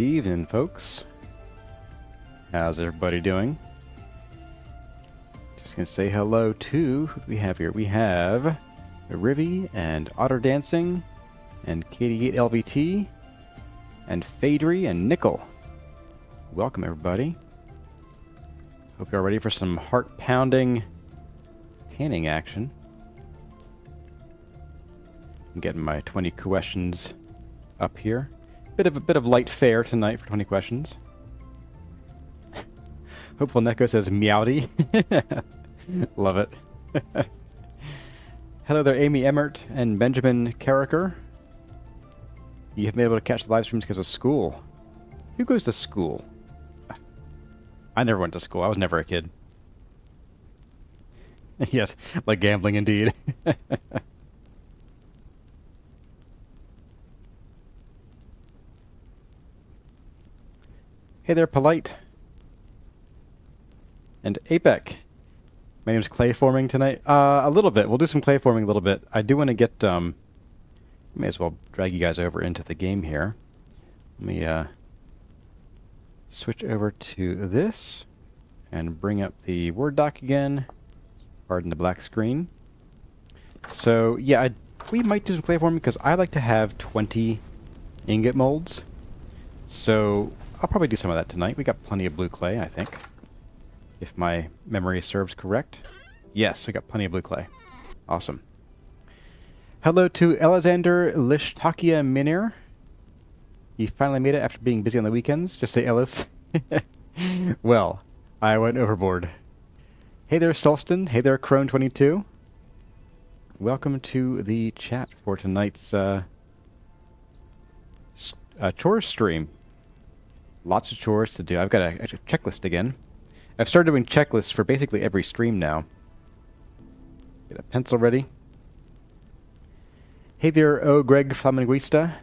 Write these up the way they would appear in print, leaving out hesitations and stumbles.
Evening, folks. How's everybody doing? Just gonna say hello to who do we have here. We have Rivy and Otter Dancing and Katie8 LVT and Phaedry and Nickel. Welcome, everybody. Hope you're ready for some heart-pounding panning action. I'm getting my 20 questions up here. Bit of light fare tonight for 20 questions. Hopeful Neko says meowdy. Love it. Hello there, Amy Emmert and Benjamin Carricker. You haven't been able to catch the live streams because of school. Who goes to school? I never went to school. I was never a kid. Yes, like gambling indeed. Hey there, Polite. And Apec. My name's clay forming tonight. A little bit. We'll do some clay forming a little bit. I do want to get, may as well drag you guys over into the game here. Let me, switch over to this and bring up the Word doc again. Pardon the black screen. So, yeah, we might do some clay forming because I like to have 20 ingot molds. So, I'll probably do some of that tonight. We got plenty of blue clay, I think. If my memory serves correct. Yes, I got plenty of blue clay. Awesome. Hello to Alexander Lishtakia Minir. You finally made it after being busy on the weekends. Just say Ellis. Well, I went overboard. Hey there, Sulston. Hey there, Crone22. Welcome to the chat for tonight's chores stream. Lots of chores to do. I've got a checklist again. I've started doing checklists for basically every stream now. Get a pencil ready. Hey there, Greg Flaminguista.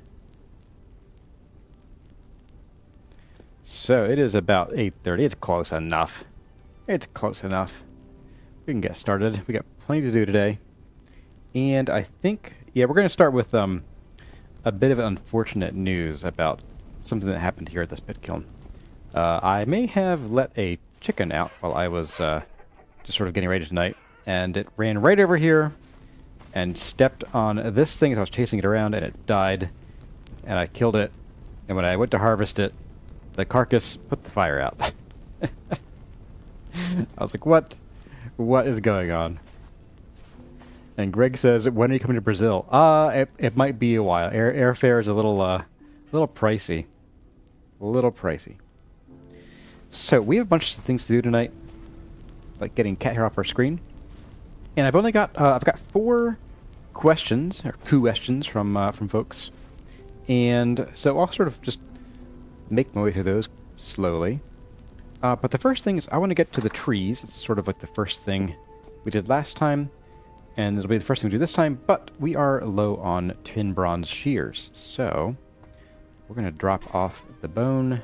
So it is about 8:30. It's close enough. It's close enough. We can get started. We got plenty to do today. And I think, yeah, we're going to start with a bit of unfortunate news about something that happened here at this pit kiln. I may have let a chicken out while I was just sort of getting ready tonight, and it ran right over here and stepped on this thing as I was chasing it around, and it died, and I killed it, and when I went to harvest it, the carcass put the fire out. I was like, what? What is going on? And Greg says, when are you coming to Brazil? It might be a while. Airfare is a little pricey. A little pricey. So, we have a bunch of things to do tonight, like getting cat hair off our screen. And I've only got, I've got 4 questions, or questions from folks. And so I'll sort of just make my way through those slowly. But the first thing is I want to get to the trees. It's sort of like the first thing we did last time. And it'll be the first thing we do this time, but we are low on tin bronze shears. So, we're going to drop off the bone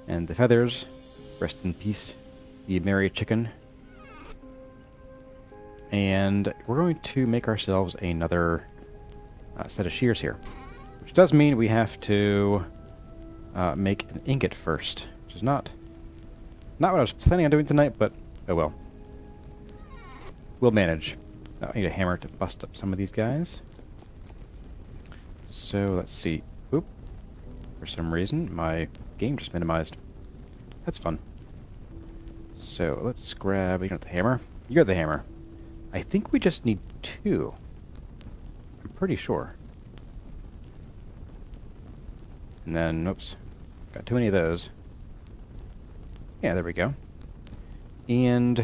and the feathers. Rest in peace, the merry chicken. And we're going to make ourselves another set of shears here. Which does mean we have to make an ingot first. Which is not what I was planning on doing tonight, but oh well. We'll manage. I need a hammer to bust up some of these guys. So, let's see. Oop. For some reason, my game just minimized. That's fun. So, let's grab... You got the hammer? You got the hammer. I think we just need 2. I'm pretty sure. And then, oops. Got too many of those. Yeah, there we go. And...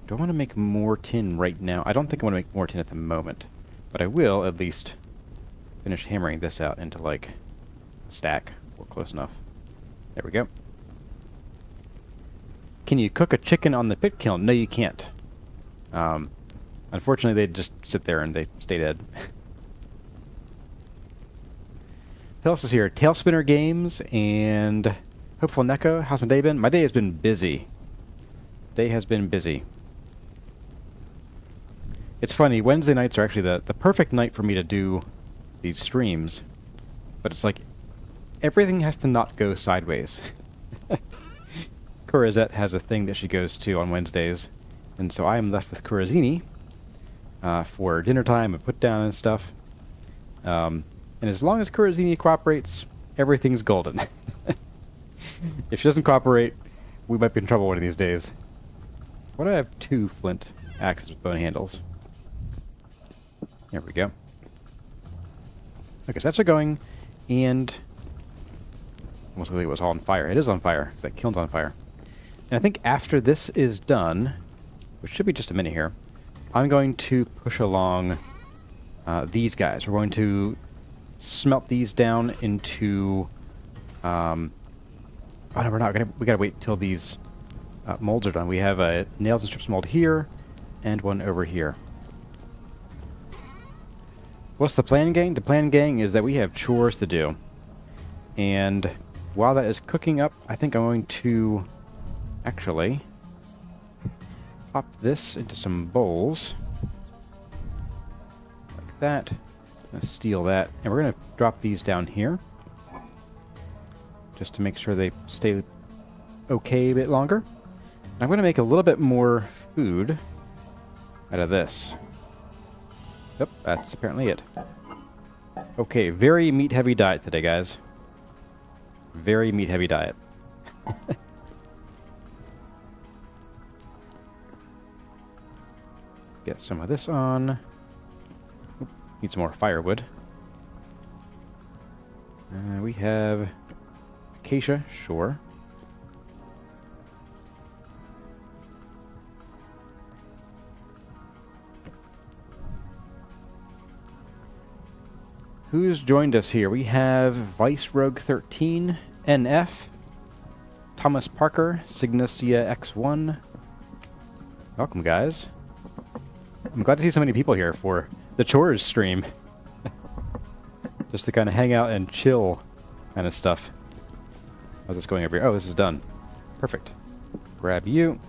do I want to make more tin right now? I don't think I want to make more tin at the moment. But I will, at least, finish hammering this out into, like, a stack. We're close enough. There we go. Can you cook a chicken on the pit kiln? No, you can't. Unfortunately, they just sit there and they stay dead. Who else is here? Tailspinner Games and Hopeful Neko. How's my day been? My day has been busy. Day has been busy. It's funny, Wednesday nights are actually the perfect night for me to do these streams. But it's like, everything has to not go sideways. Corazette has a thing that she goes to on Wednesdays, and so I am left with Corazini for dinner time and put down and stuff. And as long as Corazini cooperates, everything's golden. If she doesn't cooperate, we might be in trouble one of these days. Why do I have 2 flint axes with bone handles? There we go. Okay, so that's going, and almost like it was all on fire. It is on fire, because that kiln's on fire. And I think after this is done, which should be just a minute here, I'm going to push along these guys. We're going to smelt these down into... oh no, we're not. We gotta wait till these molds are done. We have a nails and strips mold here, and one over here. What's the plan, gang? The plan, gang, is that we have chores to do. And while that is cooking up, I think I'm going to actually pop this into some bowls. Like that. I'm gonna steal that. And we're gonna drop these down here, just to make sure they stay okay a bit longer. I'm going to make a little bit more food out of this. Yep, that's apparently it. Okay, very meat-heavy diet today, guys. Very meat-heavy diet. Get some of this on. Oop, need some more firewood. We have... acacia, sure. Who's joined us here? We have Vice Rogue 13, NF, Thomas Parker, Signusia X1. Welcome, guys. I'm glad to see so many people here for the Chores stream. Just to kind of hang out and chill kind of stuff. How's this going over here? Oh, this is done. Perfect. Grab you.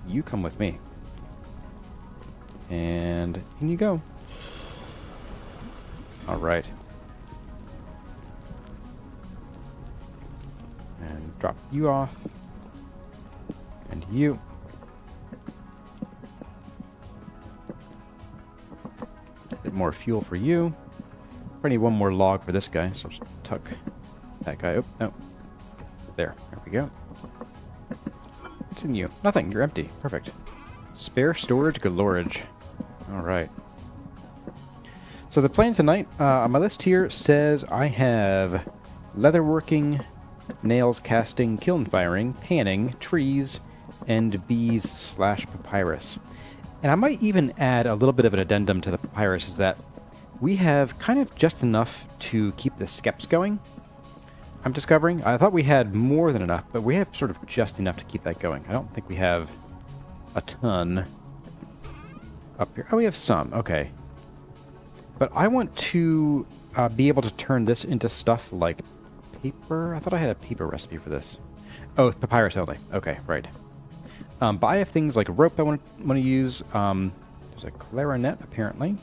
You come with me. And in you go. Alright. And drop you off. And you. A bit more fuel for you. I need one more log for this guy, so I'll just tuck that guy. Oh, no. There. There we go. What's in you? Nothing. You're empty. Perfect. Spare storage galorage. Alright. So the plan tonight, on my list here, says I have leatherworking, nails casting, kiln firing, panning, trees, and bees / papyrus. And I might even add a little bit of an addendum to the papyrus, is that we have kind of just enough to keep the skeps going. I'm discovering. I thought we had more than enough, but we have sort of just enough to keep that going. I don't think we have a ton up here. Oh, we have some. Okay. But I want to be able to turn this into stuff like paper. I thought I had a paper recipe for this. Oh, papyrus only. Okay, right. But I have things like rope I want to use. There's a clarinet, apparently.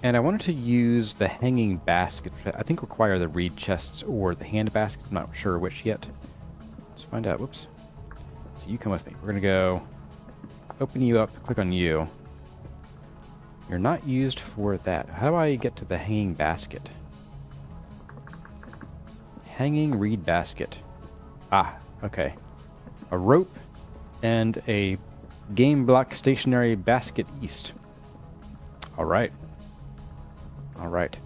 And I wanted to use the hanging basket, which I think require the reed chests or the hand baskets. I'm not sure which yet. Let's find out. Whoops. So you come with me. We're going to go open you up, click on you. You're not used for that. How do I get to the hanging basket? Hanging reed basket. Ah, okay. A rope and a game block stationary basket east. Alright. Alright.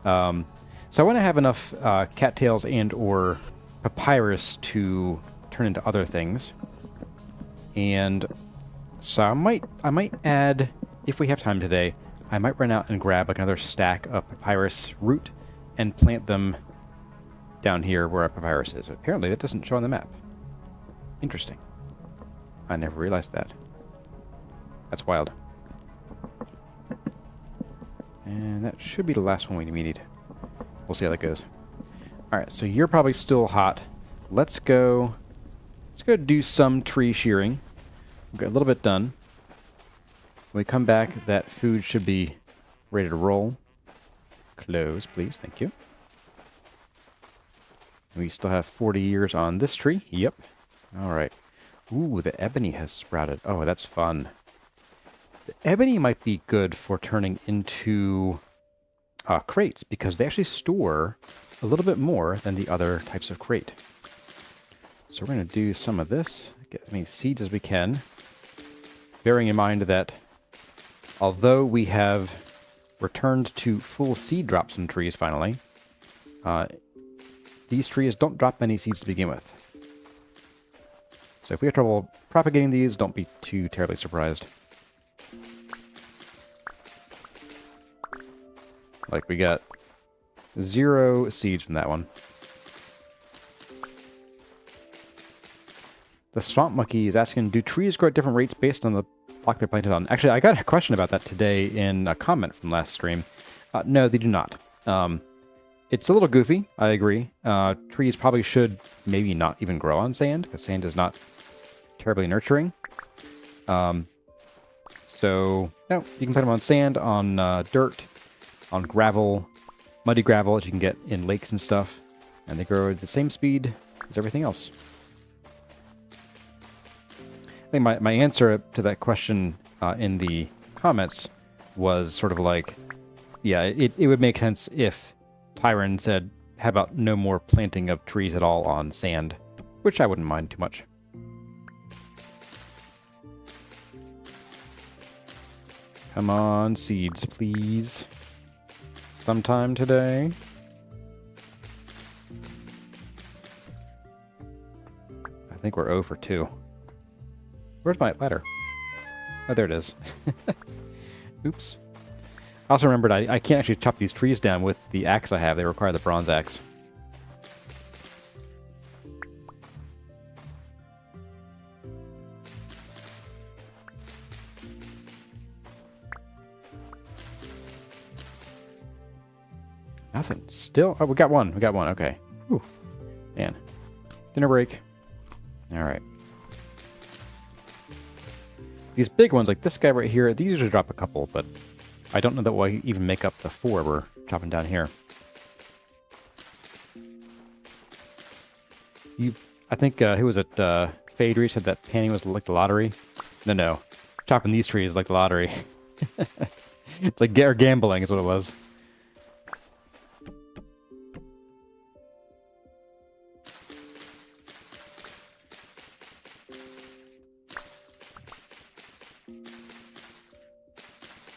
So I want to have enough cattails and or papyrus to turn into other things. And so I might add, if we have time today, I might run out and grab like another stack of papyrus root and plant them down here where our papyrus is. Apparently that doesn't show on the map. Interesting. I never realized that. That's wild. And that should be the last one we need. We'll see how that goes. Alright, so you're probably still hot. Let's go do some tree shearing. We've got a little bit done. When we come back, that food should be Ready to roll. Close, please. Thank you. We still have 40 years on this tree. Yep. All right. Ooh, the ebony has sprouted. Oh, that's fun. The ebony might be good for turning into crates, because they actually store a little bit more than the other types of crate. So we're going to do some of this, get as many seeds as we can, bearing in mind that although we have returned to full seed drops in trees finally, these trees don't drop many seeds to begin with. So if we have trouble propagating these, don't be too terribly surprised. Like, we got 0 seeds from that one. The Swamp Monkey is asking, do trees grow at different rates based on the block they're planted on? Actually, I got a question about that today in a comment from last stream. No, they do not. It's a little goofy, I agree. Trees probably should maybe not even grow on sand, because sand is not terribly nurturing. So, no, you can put them on sand, on dirt, on gravel, muddy gravel that you can get in lakes and stuff, and they grow at the same speed as everything else. I think my answer to that question in the comments was sort of like, yeah, it would make sense if Tyron said, how about no more planting of trees at all on sand, which I wouldn't mind too much. Come on, seeds, please. Sometime today. I think we're 0 for 2. Where's my ladder? Oh, there it is. Oops. I also remembered I can't actually chop these trees down with the axe I have. They require the bronze axe. Nothing. Still? Oh, we got one. We got one. Okay. Whew. Man. Dinner break. All right. These big ones, like this guy right here, these usually drop a couple, but I don't know that we'll even make up the 4 we're chopping down here. I think, who was it? Phaedry said that panning was like the lottery. No. Chopping these trees is like the lottery. It's like gambling is what it was.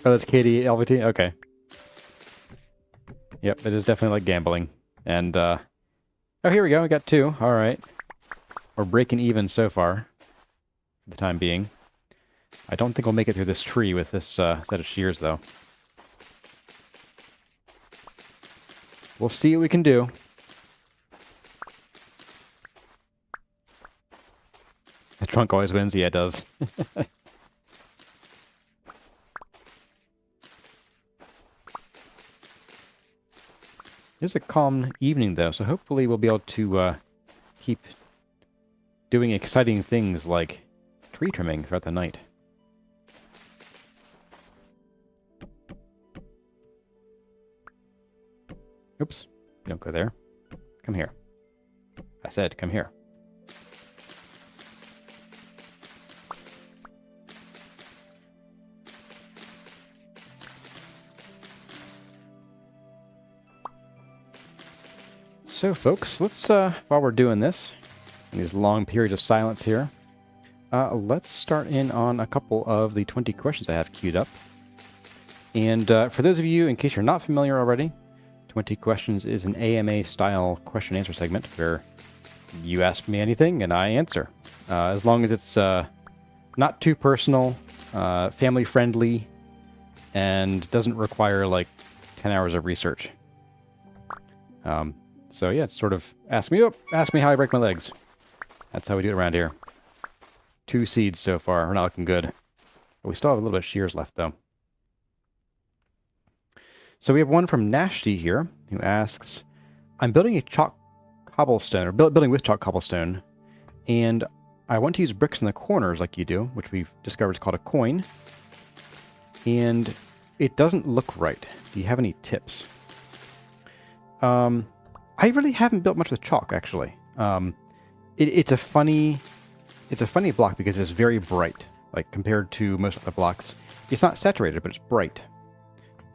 Oh, that's Katie LVT? Okay. Yep, it is definitely like gambling. And, oh, here we go. We got 2. All right. We're breaking even so far, for the time being. I don't think we'll make it through this tree with this set of shears, though. We'll see what we can do. The trunk always wins. Yeah, it does. It's a calm evening, though, so hopefully we'll be able to keep doing exciting things like tree trimming throughout the night. Oops. Don't go there. Come here. I said, come here. So, folks, let's, while we're doing this, in these long periods of silence here, let's start in on a couple of the 20 questions I have queued up. And for those of you, in case you're not familiar already, 20 questions is an AMA-style question-answer segment where you ask me anything and I answer. As long as it's not too personal, family-friendly, and doesn't require, like, 10 hours of research. So yeah, it's sort of ask me how I break my legs. That's how we do it around here. 2 seeds so far. We're not looking good. But we still have a little bit of shears left, though. So we have one from Nashti here, who asks, I'm building a chalk cobblestone, or building with chalk cobblestone, and I want to use bricks in the corners like you do, which we've discovered is called a coin. And it doesn't look right. Do you have any tips? I really haven't built much with chalk, actually. It's a funny block because it's very bright. Like, compared to most of the blocks, it's not saturated, but it's bright.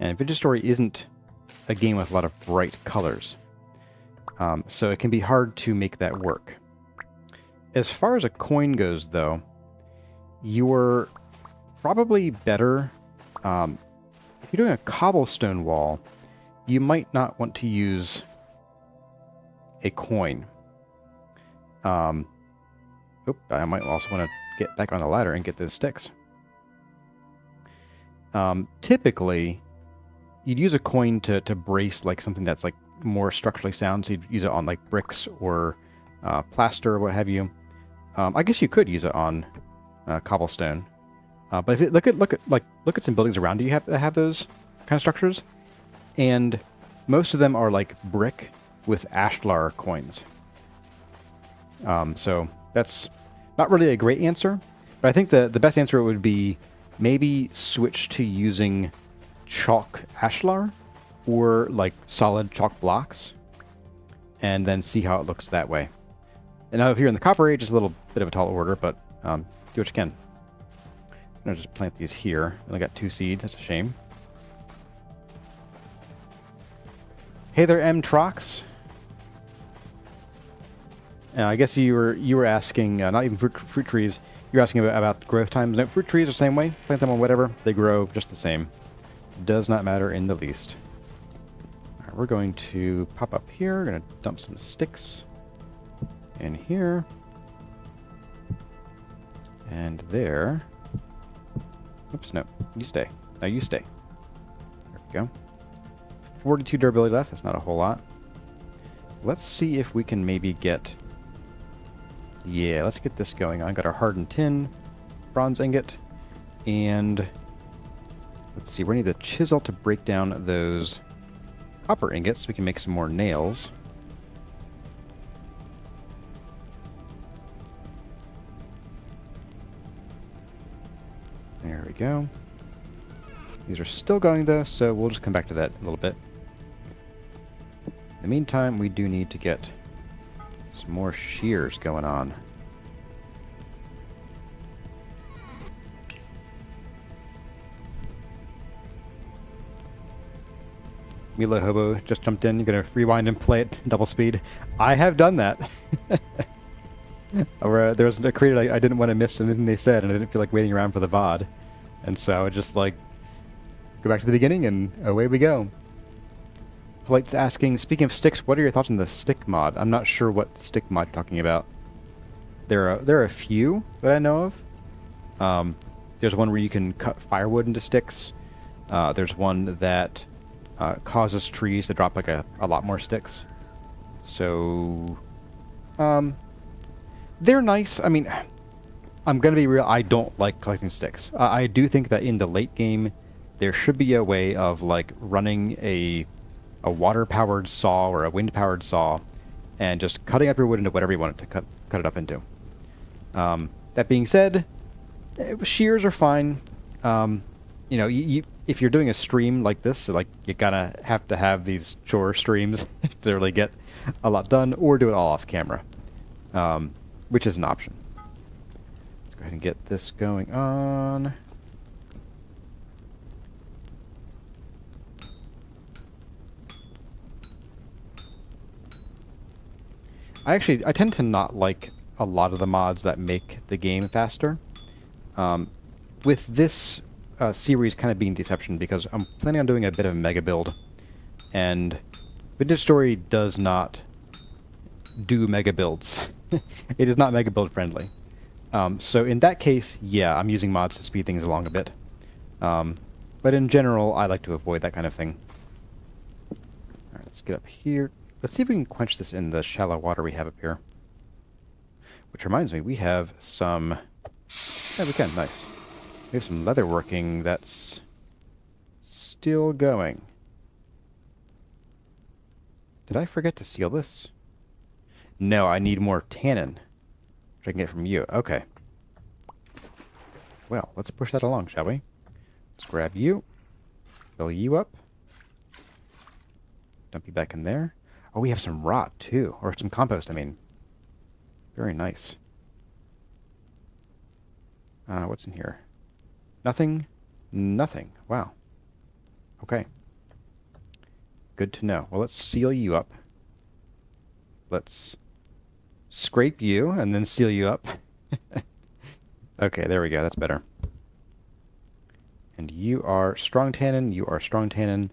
And Vintage Story isn't a game with a lot of bright colors. So it can be hard to make that work. As far as a coin goes, though, you're probably better... if you're doing a cobblestone wall, you might not want to use a coin. I might also want to get back on the ladder and get those sticks. Typically, you'd use a coin to brace like something that's like more structurally sound, so you'd use it on like bricks or plaster or what have you. I guess you could use it on cobblestone. But if you look at some buildings around you that have those kind of structures, and most of them are like brick with ashlar coins. So that's not really a great answer, but I think the best answer would be maybe switch to using chalk ashlar or like solid chalk blocks, and then see how it looks that way. And now if you're in the Copper Age, it's a little bit of a tall order, but do what you can. I'm going to just plant these here. I only got 2 seeds. That's a shame. Hey there, M. Trox. I guess you were asking, not even fruit trees, you're asking about growth times. No, fruit trees are the same way. Plant them on whatever. They grow just the same. Does not matter in the least. All right, we're going to pop up here. We're going to dump some sticks in here. And there. Oops, no. You stay. No, you stay. There we go. 42 durability left. That's not a whole lot. Let's see if we can maybe get... Yeah, let's get this going on. Got our hardened tin, bronze ingot, and... Let's see, we need the chisel to break down those copper ingots so we can make some more nails. There we go. These are still going though, so we'll just come back to that a little bit. In the meantime, we do need to get some more shears going on. Milo Hobo just jumped in. You're going to rewind and play it double speed. I have done that. Or, there was a creator I didn't want to miss anything they said, and I didn't feel like waiting around for the VOD. And so I would just, like, go back to the beginning, and away we go. Polite's asking, speaking of sticks, what are your thoughts on the stick mod? I'm not sure what stick mod you're talking about. There are a few that I know of. There's one where you can cut firewood into sticks. There's one that causes trees to drop like a lot more sticks. So, they're nice. I mean, I'm gonna be real, I don't like collecting sticks. I do think that in the late game, there should be a way of like running a water-powered saw or a wind-powered saw and just cutting up your wood into whatever you want it to cut it up into. That being said, shears are fine. You know, if you're doing a stream like this, like you're gonna have to have these chore streams to really get a lot done, or do it all off camera, which is an option. Let's go ahead and get this going on. I tend to not like a lot of the mods that make the game faster. With this series kind of being the exception, because I'm planning on doing a bit of a mega build, and Vintage Story does not do mega builds. It is not mega build friendly. So in that case, yeah, I'm using mods to speed things along a bit. But in general, I like to avoid that kind of thing. Alright, let's get up here. Let's see if we can quench this in the shallow water we have up here. Which reminds me, we have some... Yeah, we can. Nice. We have some leatherworking that's still going. Did I forget to seal this? No, I need more tannin, which I can get from you. Okay. Well, let's push that along, shall we? Let's grab you. Fill you up. Dump you back in there. Oh, we have some rot, too. Or some compost, I mean. Very nice. What's in here? Nothing? Nothing. Wow. Okay. Good to know. Well, let's seal you up. Let's scrape you and then seal you up. Okay, there we go. That's better. And you are strong tannin. You are strong tannin.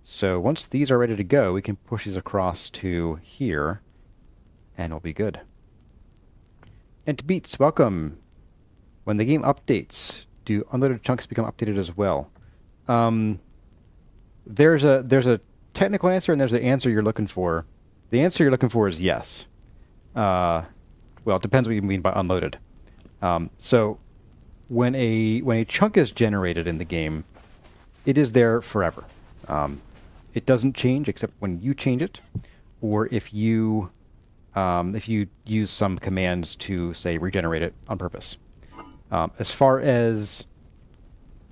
So once these are ready to go, we can push these across to here, and we'll be good. And to Beats, welcome. When the game updates, do unloaded chunks become updated as well? There's a technical answer and there's the answer you're looking for. The answer you're looking for is yes. Well, it depends what you mean by unloaded. So when a chunk is generated in the game, it is there forever. It doesn't change except when you change it, or if you use some commands to, say, regenerate it on purpose. As far as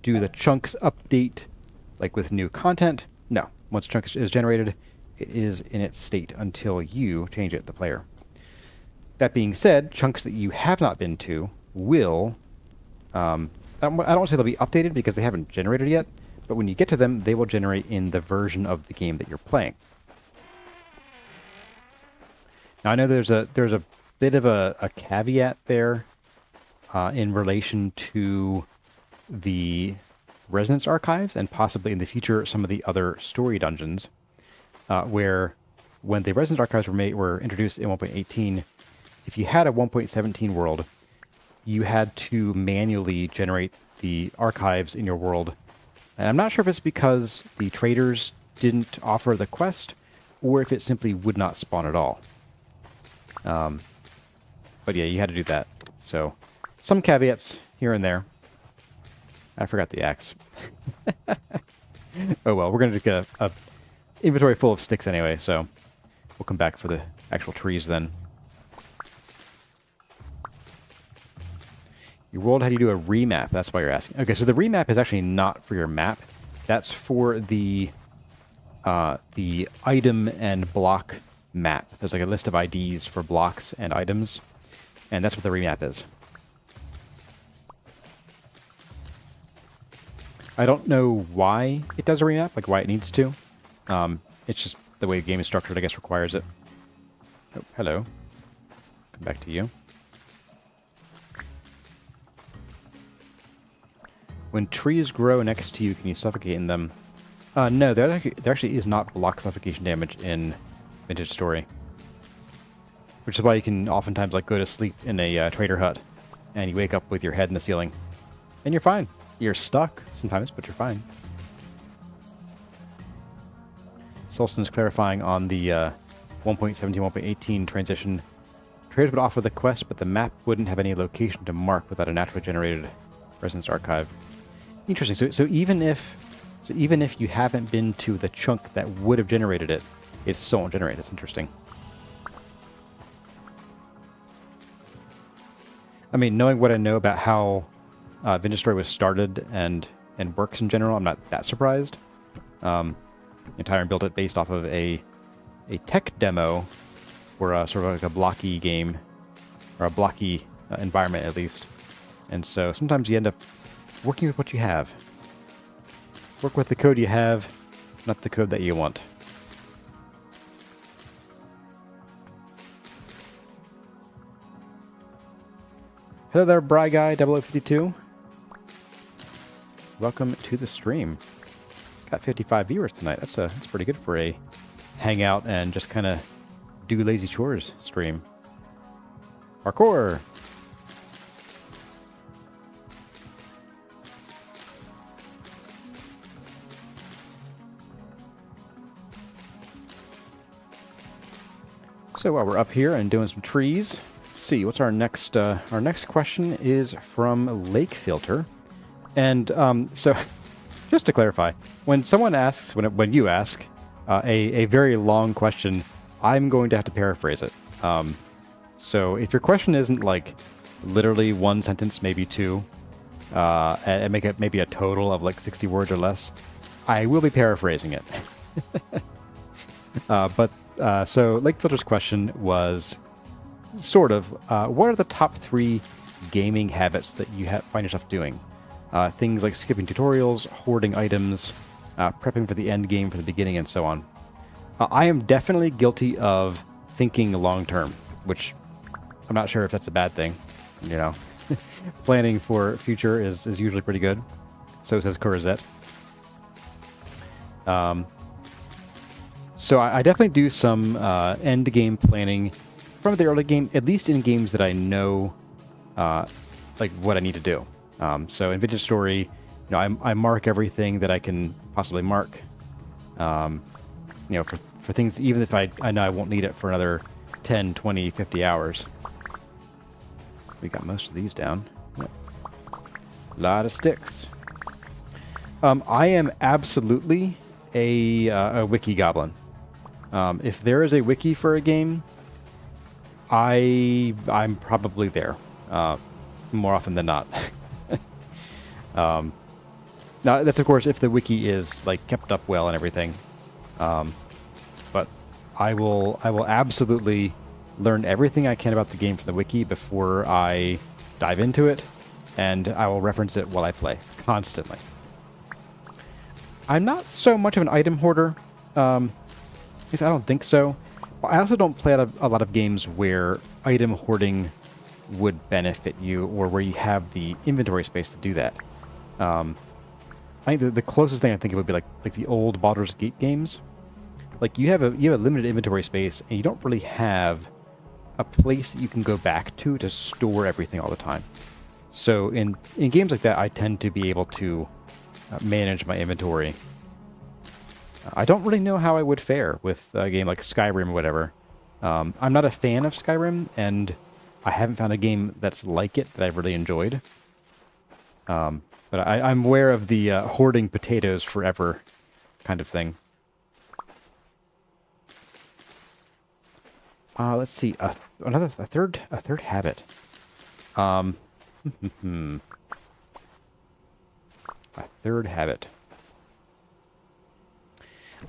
do the chunks update, like with new content, no. Once a chunk is generated, it is in its state until you change it, the player. That being said, chunks that you have not been to will, I don't want to say they'll be updated because they haven't generated yet, but when you get to them, they will generate in the version of the game that you're playing. Now I know there's a bit of a caveat there in relation to the Resonance archives and possibly in the future some of the other story dungeons, where when the Resonance archives were introduced in 1.18, if you had a 1.17 world, you had to manually generate the archives in your world. And I'm not sure if it's because the traders didn't offer the quest, or if it simply would not spawn at all. But yeah, you had to do that. So, some caveats here and there. I forgot the axe. Oh well, we're going to get a inventory full of sticks anyway, so we'll come back for the actual trees then. Your world had you do a remap, that's why you're asking. Okay, so the remap is actually not for your map. That's for the item and block map. There's like a list of IDs for blocks and items, and that's what the remap is. I don't know why it does a remap, like why it needs to. It's just the way the game is structured, I guess, requires it. Oh, hello. Come back to you. When trees grow next to you, can you suffocate in them? No, there actually is not block suffocation damage in Vintage Story. Which is why you can oftentimes like go to sleep in a trader hut, and you wake up with your head in the ceiling. And you're fine. You're stuck sometimes, but you're fine. Solston's clarifying on the 1.17, 1.18 transition. Traders would offer the quest, but the map wouldn't have any location to mark without a naturally generated Resonance archive. Interesting. So even if you haven't been to the chunk that would have generated it, it still won't generate. It's interesting. I mean, knowing what I know about how Vintage Story was started and works in general, I'm not that surprised. Tyron built it based off of a tech demo for sort of like a blocky game, or a blocky environment at least. And so sometimes you end up working with what you have. Work with the code you have, not the code that you want. Hello there, Bry Guy 0052. Welcome to the stream. Got 55 viewers tonight. That's pretty good for a hangout and just kind of do lazy chores stream. Parkour. So while we're up here and doing some trees, let's see what's our next question is from Lake Filter. And so, just to clarify, when someone asks, when you ask a very long question, I'm going to have to paraphrase it. So if your question isn't like literally one sentence, maybe two, and make it maybe a total of like 60 words or less, I will be paraphrasing it. So Lake Filter's question was sort of, what are the top 3 gaming habits that you find yourself doing? Things like skipping tutorials, hoarding items, prepping for the end game for the beginning, and so on. I am definitely guilty of thinking long term, which I'm not sure if that's a bad thing. You know, planning for future is usually pretty good. So says Corazette. So I definitely do some end game planning from the early game, at least in games that I know like what I need to do. So in Vintage Story, you know, I mark everything that I can possibly mark. You know, for things, even if I know I won't need it for another 10, 20, 50 hours. We got most of these down. Yep. A lot of sticks. I am absolutely a wiki goblin. If there is a wiki for a game, I'm probably there more often than not. Now that's of course if the wiki is like kept up well and everything. But I will absolutely learn everything I can about the game from the wiki before I dive into it, and I will reference it while I play constantly. I'm not so much of an item hoarder. At least I don't think so. But I also don't play a lot of games where item hoarding would benefit you, or where you have the inventory space to do that. I think the closest thing I think it would be like the old Baldur's Gate games. Like you have a limited inventory space, and you don't really have a place that you can go back to store everything all the time. So in games like that, I tend to be able to manage my inventory. I don't really know how I would fare with a game like Skyrim or whatever. I'm not a fan of Skyrim, and I haven't found a game that's like it that I've really enjoyed. But I'm aware of the hoarding potatoes forever kind of thing. Let's see. A third habit. A third habit.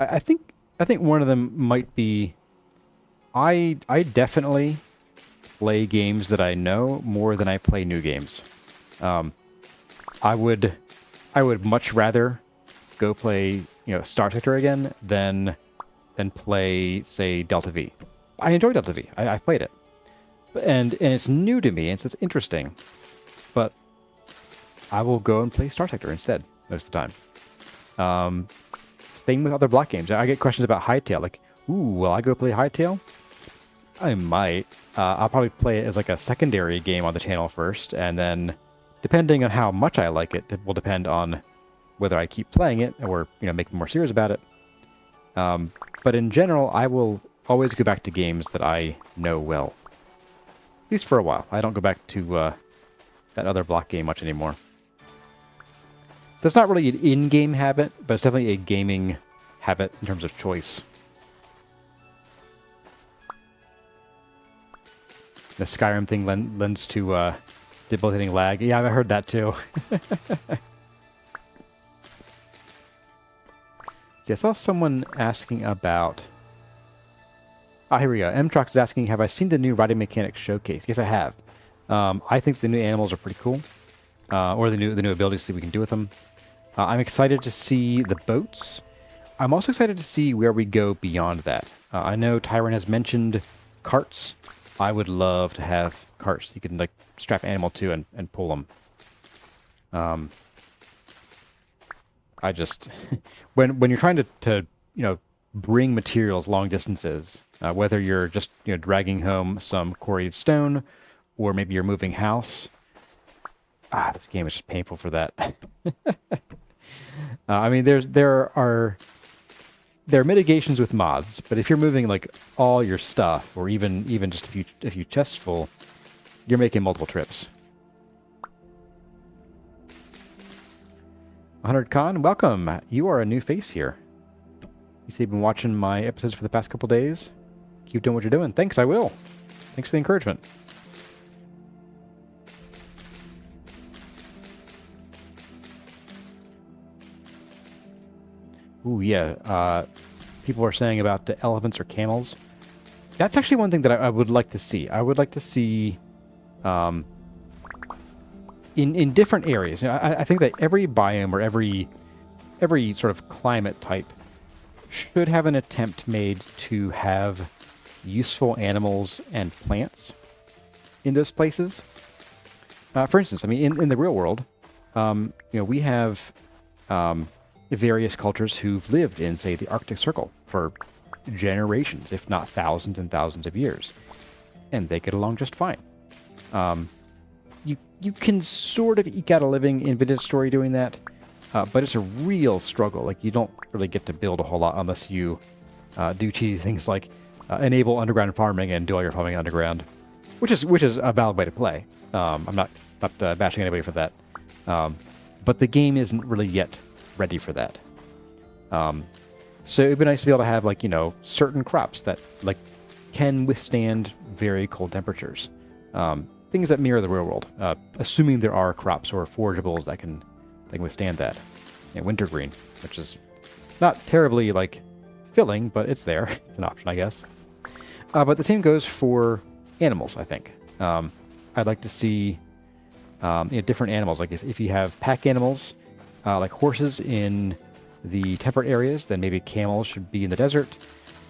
I think one of them might be. I definitely play games that I know more than I play new games. I would much rather go play Star Sector again than play, say, Delta V. I enjoy Delta V. I've played it, and it's new to me, and so it's interesting. But I will go and play Star Sector instead most of the time. Same with other block games. I get questions about Hightail, like, "Ooh, will I go play Hightail?" I might. I'll probably play it as like a secondary game on the channel first, and then, depending on how much I like it, it will depend on whether I keep playing it or make me more serious about it. But in general, I will always go back to games that I know well. At least for a while. I don't go back to that other block game much anymore. So it's not really an in-game habit, but it's definitely a gaming habit in terms of choice. The Skyrim thing lends to debilitating lag. Yeah, I've heard that too. See, I saw someone asking about... here we go. M-Trox is asking, have I seen the new riding mechanics showcase? Yes, I have. I think the new animals are pretty cool. Or the new abilities that we can do with them. I'm excited to see the boats. I'm also excited to see where we go beyond that. I know Tyron has mentioned carts. I would love to have carts you can like strap an animal to and pull them. I just when you're trying to bring materials long distances, whether you're just dragging home some quarried stone, or maybe you're moving house. This game is just painful for that. I mean, there are mitigations with mods, but if you're moving like all your stuff, or even just a few chests full, you're making multiple trips. 100 Khan, welcome. You are a new face here. You say you've been watching my episodes for the past couple days. Keep doing what you're doing. Thanks, I will. Thanks for the encouragement. Ooh, yeah. People are saying about the elephants or camels. That's actually one thing that I would like to see. I would like to see in different areas. You know, I think that every biome or every sort of climate type should have an attempt made to have useful animals and plants in those places. For instance, I mean, in the real world, you know, we have various cultures who've lived in, say, the Arctic Circle for generations, if not thousands and thousands of years, and they get along just fine. You can sort of eke out a living in Vintage Story doing that, but it's a real struggle. Like, you don't really get to build a whole lot unless you do cheesy things like enable underground farming and do all your farming underground, which is a valid way to play. I'm not bashing anybody for that, but the game isn't really yet ready for that. So it'd be nice to be able to have, like, you know, certain crops that, like, can withstand very cold temperatures. Things that mirror the real world, assuming there are crops or forageables that can withstand that. And wintergreen, which is not terribly, like, filling, but it's there. It's an option, I guess. But the same goes for animals, I think. I'd like to see you know, different animals. Like, if you have pack animals, like horses in the temperate areas, then maybe camels should be in the desert,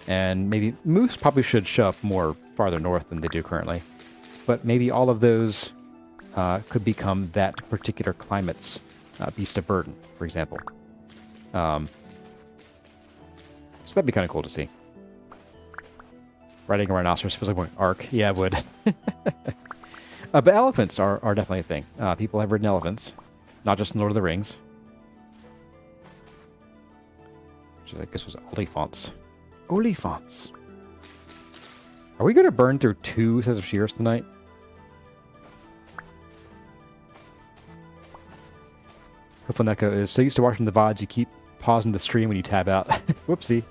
and maybe moose probably should show up more farther north than they do currently. But maybe all of those could become that particular climate's beast of burden, for example. So that'd be kind of cool to see. Riding a rhinoceros feels like an arc. Yeah, it would. But elephants are definitely a thing. People have ridden elephants, not just in Lord of the Rings. Which I guess was olifants. Olifants. Are we going to burn through 2 sets of shears tonight? Hopefully Neko is so used to watching the VODs, you keep pausing the stream when you tab out. Whoopsie.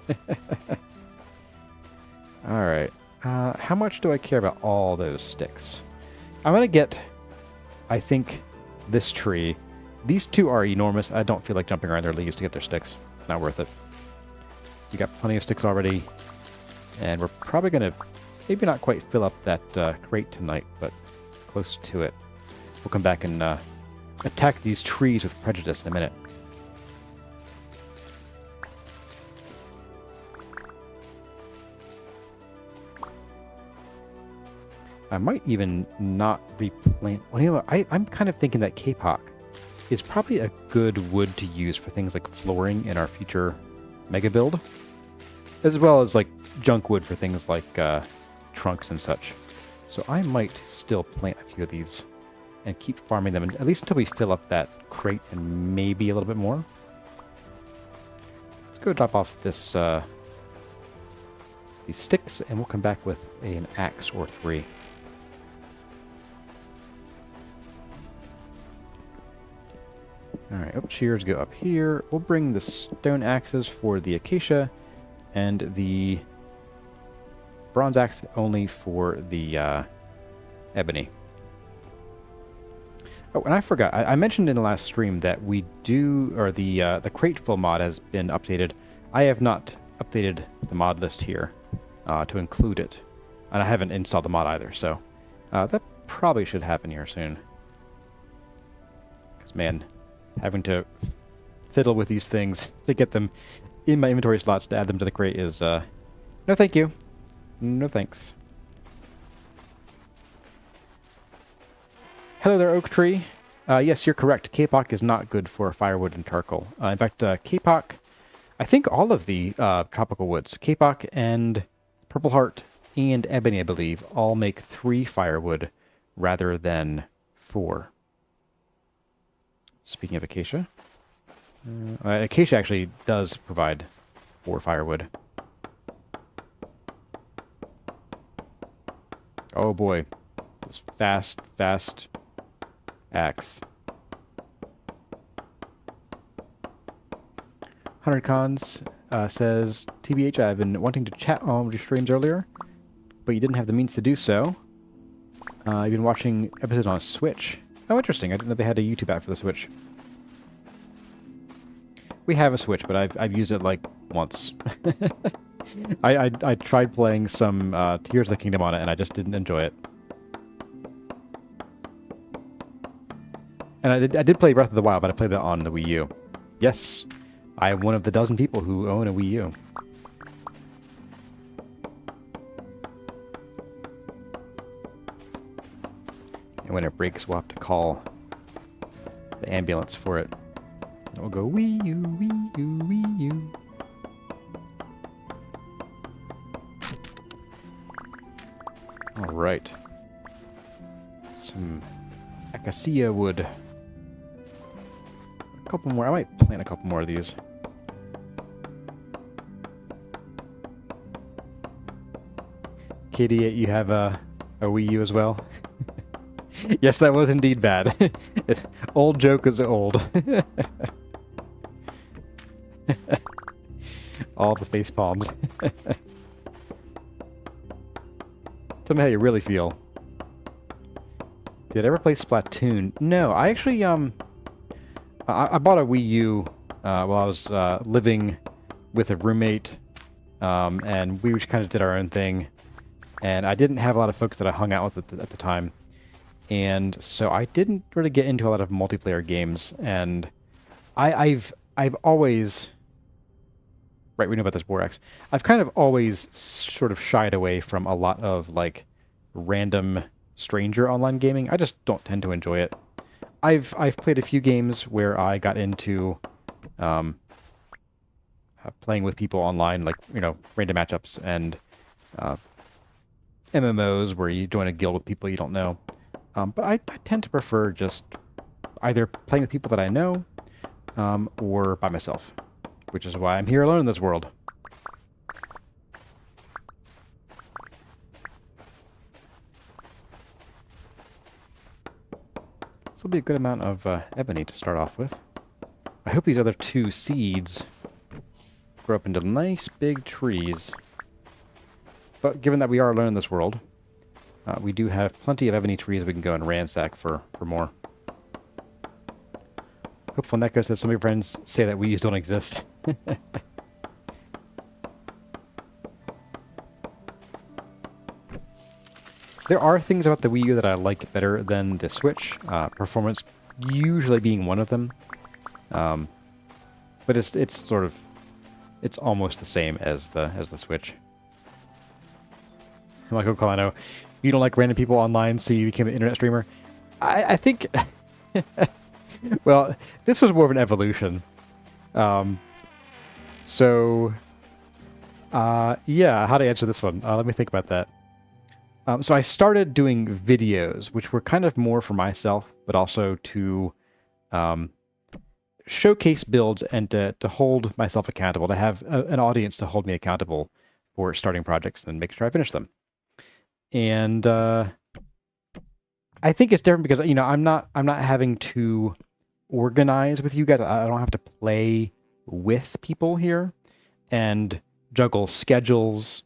Alright. How much do I care about all those sticks? I'm going to get, I think, this tree. These 2 are enormous. I don't feel like jumping around their leaves to get their sticks. It's not worth it. We got plenty of sticks already. And we're probably going to maybe not quite fill up that crate tonight, but close to it. We'll come back and attack these trees with prejudice in a minute. I might even not replant. Well, you know, I'm kind of thinking that kapok is probably a good wood to use for things like flooring in our future mega build, as well as like junk wood for things like trunks and such. So I might still plant a few of these and keep farming them, at least until we fill up that crate and maybe a little bit more. Let's go drop off this these sticks, and we'll come back with an axe or 3. Alright, shears go up here. We'll bring the stone axes for the acacia, and the bronze axe only for the ebony. Oh, and I forgot. I mentioned in the last stream that we do, or the Crateful mod has been updated. I have not updated the mod list here to include it, and I haven't installed the mod either. So that probably should happen here soon. Because man, having to fiddle with these things to get them in my inventory slots to add them to the crate is no, thank you. No thanks. Hello there, oak tree. Yes, you're correct. Kapok is not good for firewood and charcoal. In fact, kapok, I think all of the tropical woods, kapok and purple heart and ebony, I believe, all make 3 firewood rather than 4. Speaking of acacia, acacia actually does provide 4 firewood. Oh boy, this fast axe. 100 Cons says, TBH, I've been wanting to chat on your streams earlier, but you didn't have the means to do so. You've been watching episodes on Switch. Oh, interesting. I didn't know they had a YouTube app for the Switch. We have a Switch, but I've used it like once. I tried playing some Tears of the Kingdom on it, and I just didn't enjoy it. And I did play Breath of the Wild, but I played that on the Wii U. Yes, I am one of the dozen people who own a Wii U. And when it breaks, we'll have to call the ambulance for it. And we'll go, Wii U, Wii U, Wii U. Alright. Some acacia wood. A couple more. I might plant a couple more of these. Katie, you have a Wii U as well? Yes, that was indeed bad. Old joke is old. All the face palms. Tell me how you really feel. Did I ever play Splatoon? No, I actually, I bought a Wii U while I was living with a roommate, and we kind of did our own thing, and I didn't have a lot of folks that I hung out with at the time, and so I didn't really get into a lot of multiplayer games, and I've always... Right, we know about this Borax. I've kind of always sort of shied away from a lot of, like, random stranger online gaming. I just don't tend to enjoy it. I've played a few games where I got into playing with people online, like, you know, random matchups, and MMOs where you join a guild with people you don't know. But I tend to prefer just either playing with people that I know or by myself, which is why I'm here alone in this world. This will be a good amount of ebony to start off with. I hope these other two seeds grow up into nice big trees. But given that we are alone in this world, we do have plenty of ebony trees we can go and ransack for more. Hopeful Neko says some of your friends say that Wii U's don't exist. There are things about the Wii U that I like better than the Switch, performance usually being one of them. But it's almost the same as the Switch. Michael Colano, you don't like random people online, so you became an internet streamer. I think, well, this was more of an evolution. Yeah, how to answer this one? Let me think about that. So I started doing videos, which were kind of more for myself, but also to showcase builds and to hold myself accountable, to have an audience to hold me accountable for starting projects and make sure I finish them. And I think it's different because, you know, I'm not having to organize with you guys. I don't have to play with people here and juggle schedules,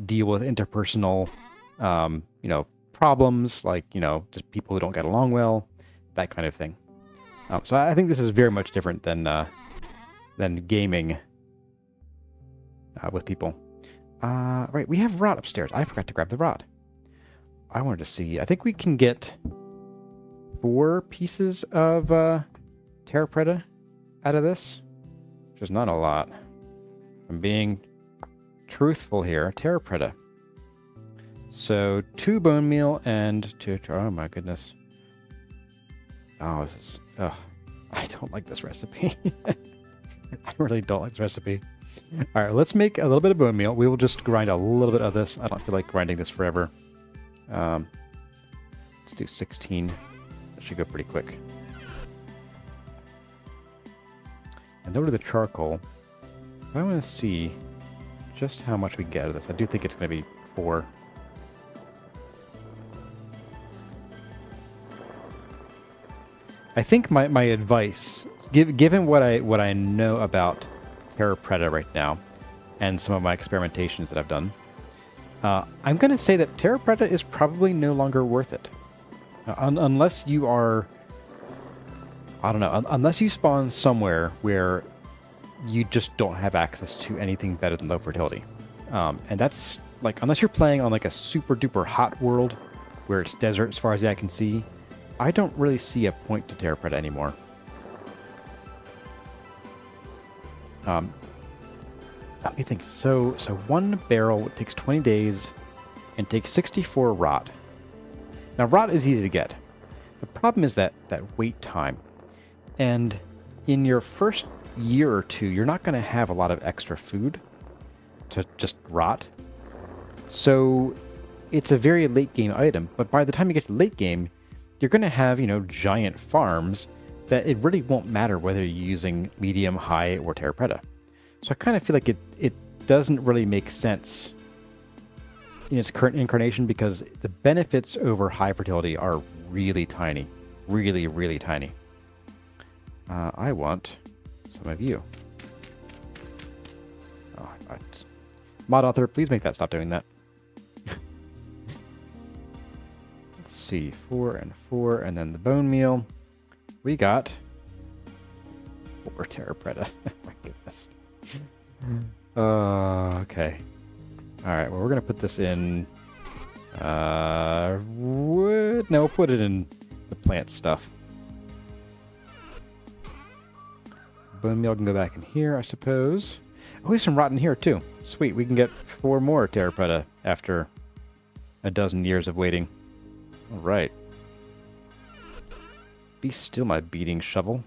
deal with interpersonal you know, problems, like, you know, just people who don't get along well, that kind of thing. So I think this is very much different than gaming with people. Right, we have rod upstairs. I forgot to grab the rod. I wanted to see. I think we can get 4 pieces of Terra pretta out of this, which is not a lot. I'm being truthful here. Terra pretta. So 2 bone meal and 2... Oh my goodness. Oh, this is... Oh, I don't like this recipe. I really don't like this recipe. Alright, let's make a little bit of bone meal. We will just grind a little bit of this. I don't feel like grinding this forever. Let's do 16. That should go pretty quick. And over to the charcoal. I want to see just how much we get out of this. I do think it's going to be 4. I think my advice, given what I know about Terra pretta right now, and some of my experimentations that I've done, I'm going to say that Terra pretta is probably no longer worth it. Unless you are... I don't know. Unless you spawn somewhere where you just don't have access to anything better than low fertility. And that's, like, unless you're playing on, like, a super duper hot world where it's desert as far as the eye can see, I don't really see a point to Terra Pretta anymore. Let me think. So one barrel takes 20 days and takes 64 rot. Now, rot is easy to get. The problem is that wait time. And in your first year or two, you're not going to have a lot of extra food to just rot. So it's a very late game item. But by the time you get to late game, you're going to have, you know, giant farms that it really won't matter whether you're using medium, high, or Terra Pretta. So I kind of feel like it doesn't really make sense in its current incarnation because the benefits over high fertility are really tiny. Really, really tiny. I want some of you. Oh, mod author, please make that stop doing that. Let's see, 4 and 4, and then the bone meal. We got 4 Terra Pretta. My goodness. Okay. Alright, well, we're going to put this in... wood? No, put it in the plant stuff. Bone meal can go back in here, I suppose. Oh, we have some rotten here, too. Sweet, we can get 4 more Terra Pretta after a dozen years of waiting. Alright. Be still, my beating shovel.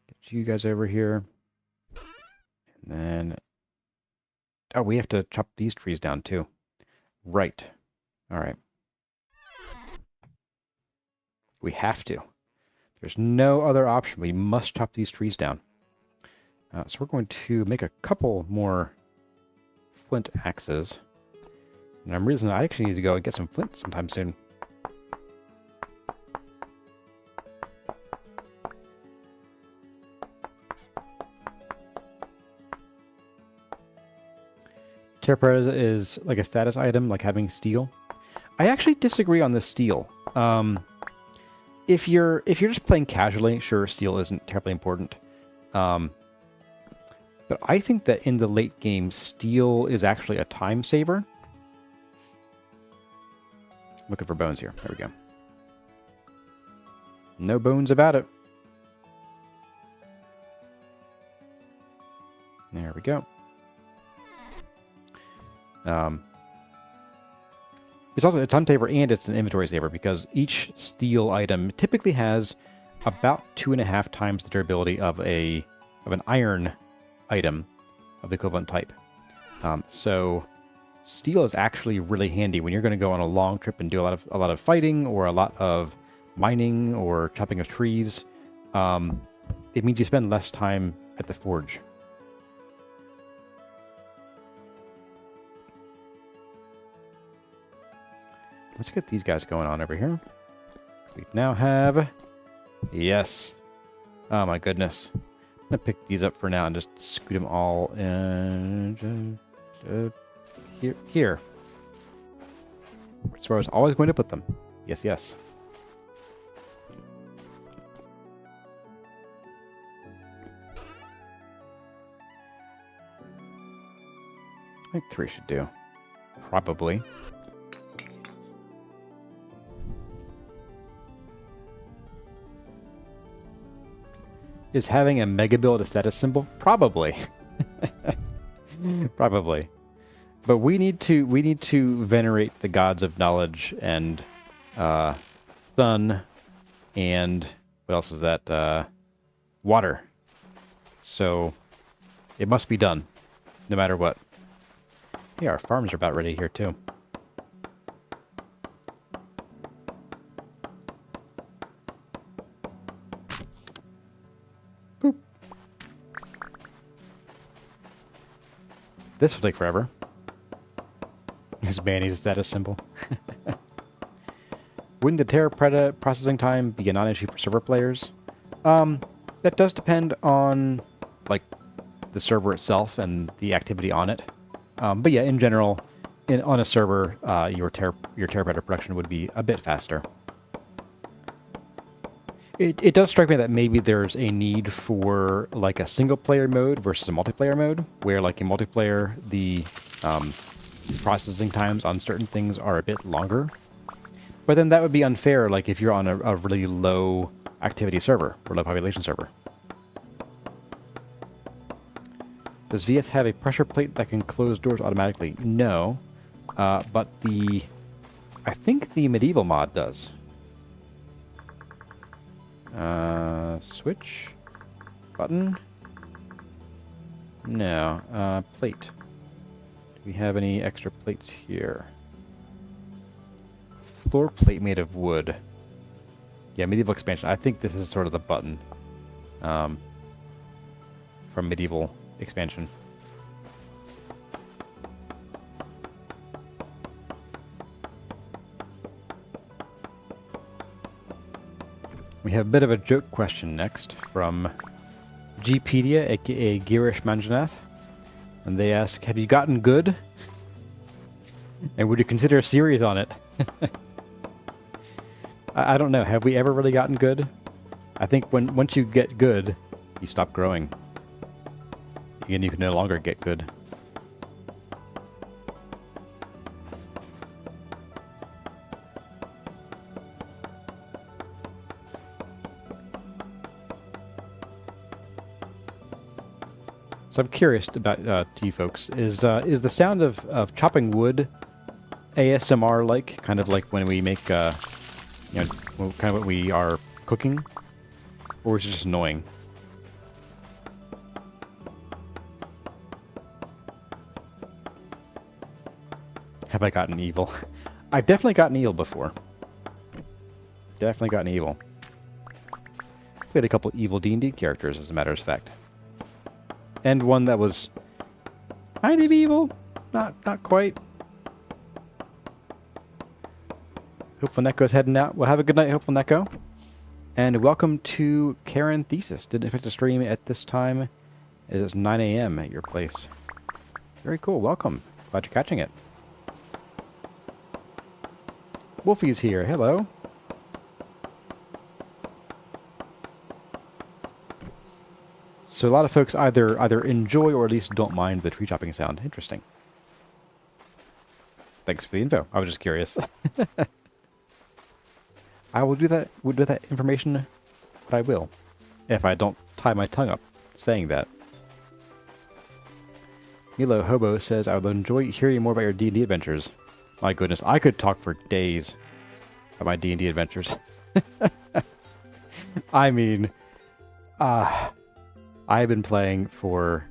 Get you guys over here. And then... Oh, we have to chop these trees down, too. Right. Alright. We have to. There's no other option. We must chop these trees down. So we're going to make a couple more flint axes. And I'm realizing I actually need to go and get some flint sometime soon. Terra Pretta is like a status item, like having steel. I actually disagree on the steel. If you're just playing casually, sure, steel isn't terribly important. But I think that in the late game, steel is actually a time saver. Looking for bones here. There we go. No bones about it. There we go. It's also a time saver and it's an inventory saver because each steel item typically has about 2.5 times the durability of an iron item of the equivalent type. So steel is actually really handy when you're going to go on a long trip and do a lot of fighting or a lot of mining or chopping of trees. It means you spend less time at the forge. Let's get these guys going on over here. We now have... Yes. Oh my goodness. I'm going to pick these up for now and just scoot them all in... Here. That's where I was always going to put them. Yes, yes. I think 3 should do. Probably. Is having a mega build a status symbol? Probably. Probably. But we need to venerate the gods of knowledge and sun and what else is that? Water. So it must be done, no matter what. Yeah, our farms are about ready here too. Boop. This will take forever. His Manny's status symbol. Wouldn't the Terra Pretta processing time be a non-issue for server players? That does depend on, like, the server itself and the activity on it. But yeah, in general, on a server, your Terra Pretta production would be a bit faster. It does strike me that maybe there's a need for like a single player mode versus a multiplayer mode, where like in multiplayer the processing times on certain things are a bit longer. But then that would be unfair, like if you're on a really low activity server or low population server. Does VS have a pressure plate that can close doors automatically? No, but I think the medieval mod does. Switch? Button? No. Plate. Do we have any extra plates here? Floor plate made of wood. Yeah, medieval expansion. I think this is sort of the button. From medieval expansion. We have a bit of a joke question next from Gpedia, aka Girish Manjanath. And they ask, have you gotten good? And would you consider a series on it? I don't know. Have we ever really gotten good? I think once you get good, you stop growing. And you can no longer get good. So I'm curious about to you folks. Is the sound of chopping wood ASMR like? Kind of like when we make kind of when we are cooking? Or is it just annoying? Have I gotten evil? I've definitely gotten evil before. Definitely gotten evil. Played a couple evil D&D characters, as a matter of fact. And one that was kind of evil. Not quite. Hopeful Neko's heading out. Well, have a good night, Hopeful Neko. And welcome to Karen Thesis. Didn't expect to stream at this time. It is 9 a.m. at your place. Very cool. Welcome. Glad you're catching it. Wolfie's here. Hello. So a lot of folks either enjoy or at least don't mind the tree chopping sound. Interesting. Thanks for the info. I was just curious. I will do that with that information, but I will. If I don't tie my tongue up saying that. Milo Hobo says, I would enjoy hearing more about your D&D adventures. My goodness, I could talk for days about my D&D adventures. I mean, I've been playing for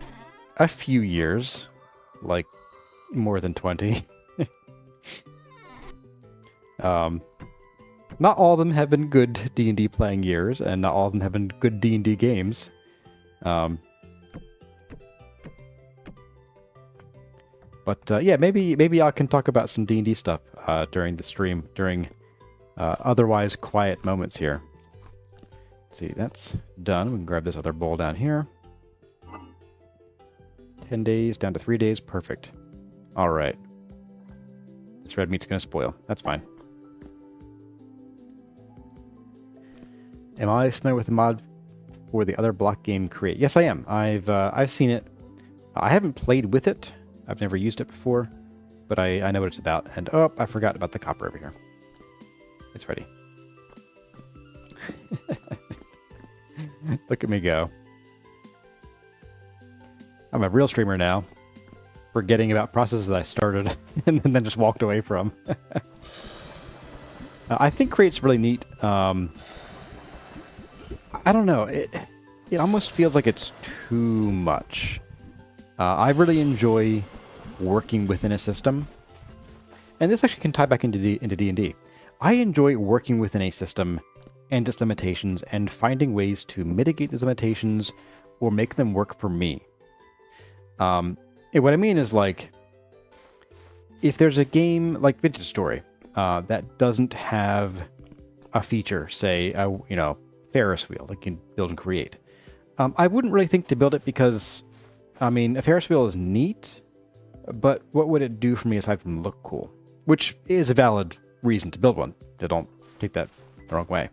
a few years, like more than 20. Not all of them have been good D&D playing years, and not all of them have been good D&D games. But yeah, maybe I can talk about some D&D stuff during the stream, during otherwise quiet moments here. See, that's done. We can grab this other bowl down here. 10 days, down to 3 days. Perfect. All right. This red meat's going to spoil. That's fine. Am I familiar with the mod for the other block game Create? Yes, I am. I've seen it. I haven't played with it. I've never used it before, but I know what it's about. And oh, I forgot about the copper over here. It's ready. Look at me go. I'm a real streamer now, forgetting about processes that I started and then just walked away from. I think Create's really neat. I don't know. It almost feels like it's too much. I really enjoy working within a system. And this actually can tie back into D&D. I enjoy working within a system and its limitations and finding ways to mitigate those limitations or make them work for me. What I mean is, like, if there's a game like Vintage Story that doesn't have a feature, say, Ferris wheel that you can build and create, I wouldn't really think to build it because, I mean, a Ferris wheel is neat, but what would it do for me aside from look cool? Which is a valid reason to build one. So don't take that the wrong way.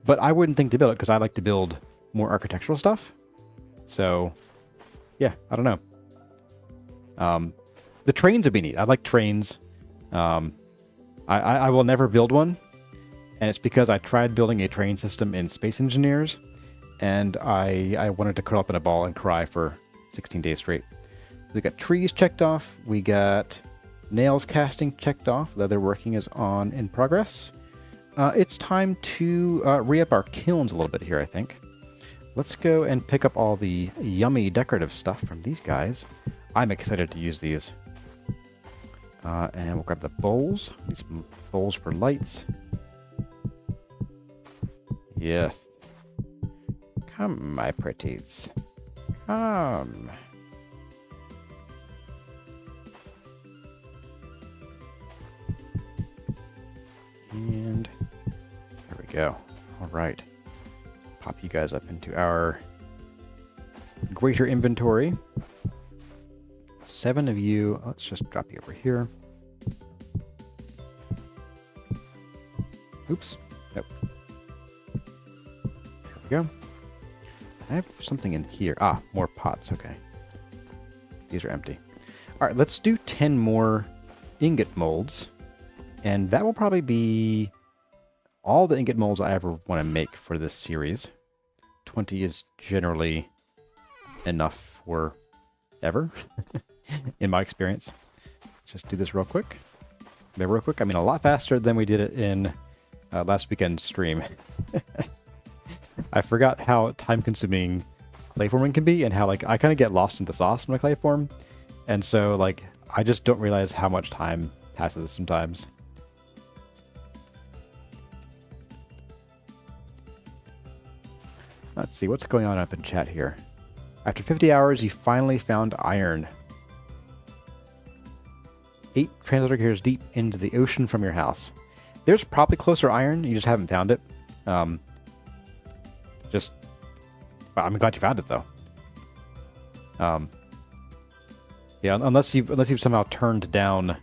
But I wouldn't think to build it because I like to build more architectural stuff. So, yeah, I don't know. The trains would be neat. I like trains. I will never build one. And it's because I tried building a train system in Space Engineers. And I wanted to curl up in a ball and cry for 16 days straight. We got trees checked off. We got nails casting checked off. Leatherworking is on in progress. It's time to re-up our kilns a little bit here, I think. Let's go and pick up all the yummy decorative stuff from these guys. I'm excited to use these. And we'll grab the bowls. Need some bowls for lights. Yes. Come, my pretties. Come. And there we go. All right. Pop you guys up into our greater inventory. 7 of you. Let's just drop you over here. Oops. Nope. There we go. I have something in here. Ah, more pots. Okay. These are empty. All right, let's do 10 more ingot molds. And that will probably be all the ingot molds I ever want to make for this series. 20 is generally enough for ever, in my experience. Let's just do this real quick. By real quick, I mean a lot faster than we did it in last weekend's stream. I forgot how time-consuming clayforming can be, and how like I kind of get lost in the sauce when I clayform, and so like I just don't realize how much time passes sometimes. Let's see what's going on up in chat here. After 50 hours, you finally found iron. 8 translator gears deep into the ocean from your house. There's probably closer iron, you just haven't found it. Well, I'm glad you found it though. Yeah, unless you've somehow turned down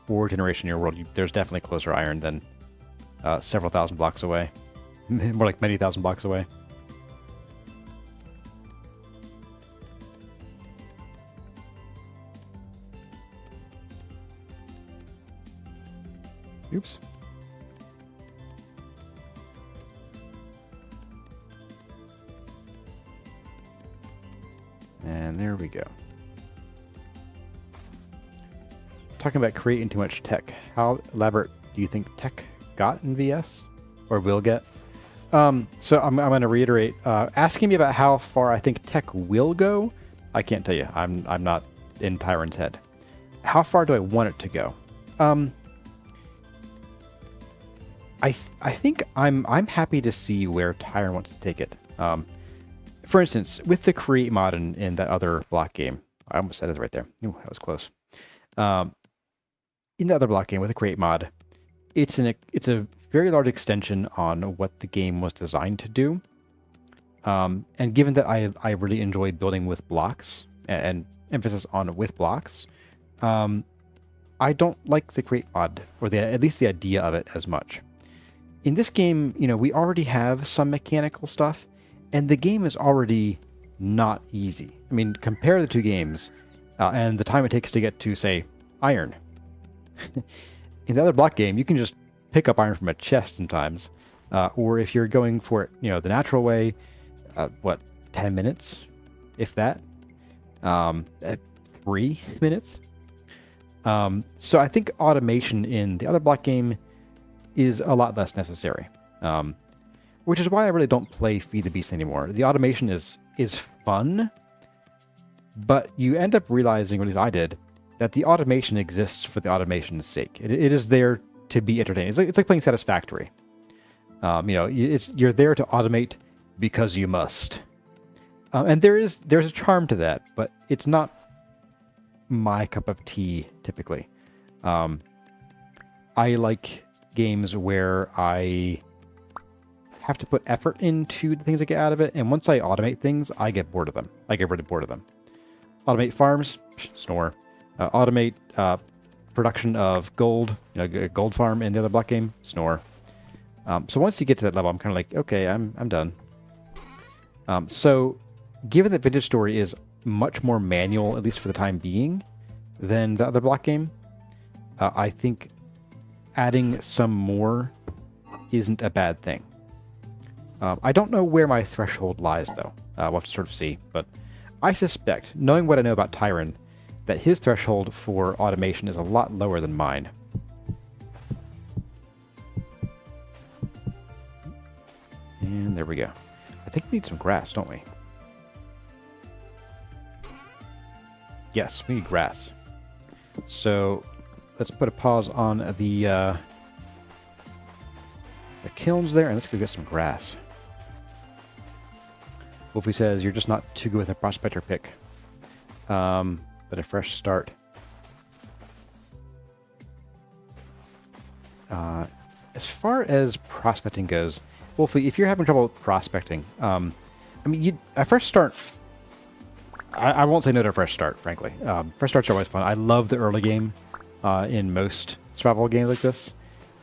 ore generation in your world, there's definitely closer iron than several thousand blocks away. More like many thousand blocks away. Oops. And there we go. Talking about creating too much tech. How elaborate do you think tech got in VS? Or will get? So I'm going to reiterate. Asking me about how far I think tech will go, I can't tell you. I'm not in Tyron's head. How far do I want it to go? I think I'm happy to see where Tyron wants to take it. For instance, with the create mod in that other block game, I almost said it right there. Ooh, that was close. In the other block game with the create mod, it's a very large extension on what the game was designed to do. And given that I really enjoy building with blocks and emphasis on with blocks, I don't like the create mod, or at least the idea of it, as much. In this game, we already have some mechanical stuff, and the game is already not easy. I mean, compare the two games, and the time it takes to get to, say, iron. In the other block game, you can just pick up iron from a chest sometimes, or if you're going for it, the natural way, 10 minutes, if that, 3 minutes. So I think automation in the other block game is a lot less necessary, which is why I really don't play Feed the Beast anymore. The automation is fun, but you end up realizing, or at least I did, that the automation exists for the automation's sake. It is there to be entertaining. It's like playing Satisfactory. You're there to automate because you must, and there's a charm to that, but it's not my cup of tea typically. I like games where I have to put effort into the things I get out of it, and once I automate things, I get bored of them. I get really bored of them. Automate farms, snore. Automate production of gold, a gold farm in the other block game, snore. So once you get to that level, I'm kind of like, okay, I'm done. So given that Vintage Story is much more manual, at least for the time being, than the other block game, I think adding some more isn't a bad thing. I don't know where my threshold lies, though. We'll have to sort of see. But I suspect, knowing what I know about Tyron, that his threshold for automation is a lot lower than mine. And there we go. I think we need some grass, don't we? Yes, we need grass. So let's put a pause on the kilns there, and let's go get some grass. Wolfie says, you're just not too good with a prospector pick. But a fresh start. As far as prospecting goes, Wolfie, if you're having trouble prospecting, I mean, a fresh start, I won't say no to a fresh start, frankly. Fresh starts are always fun. I love the early game in most survival games like this.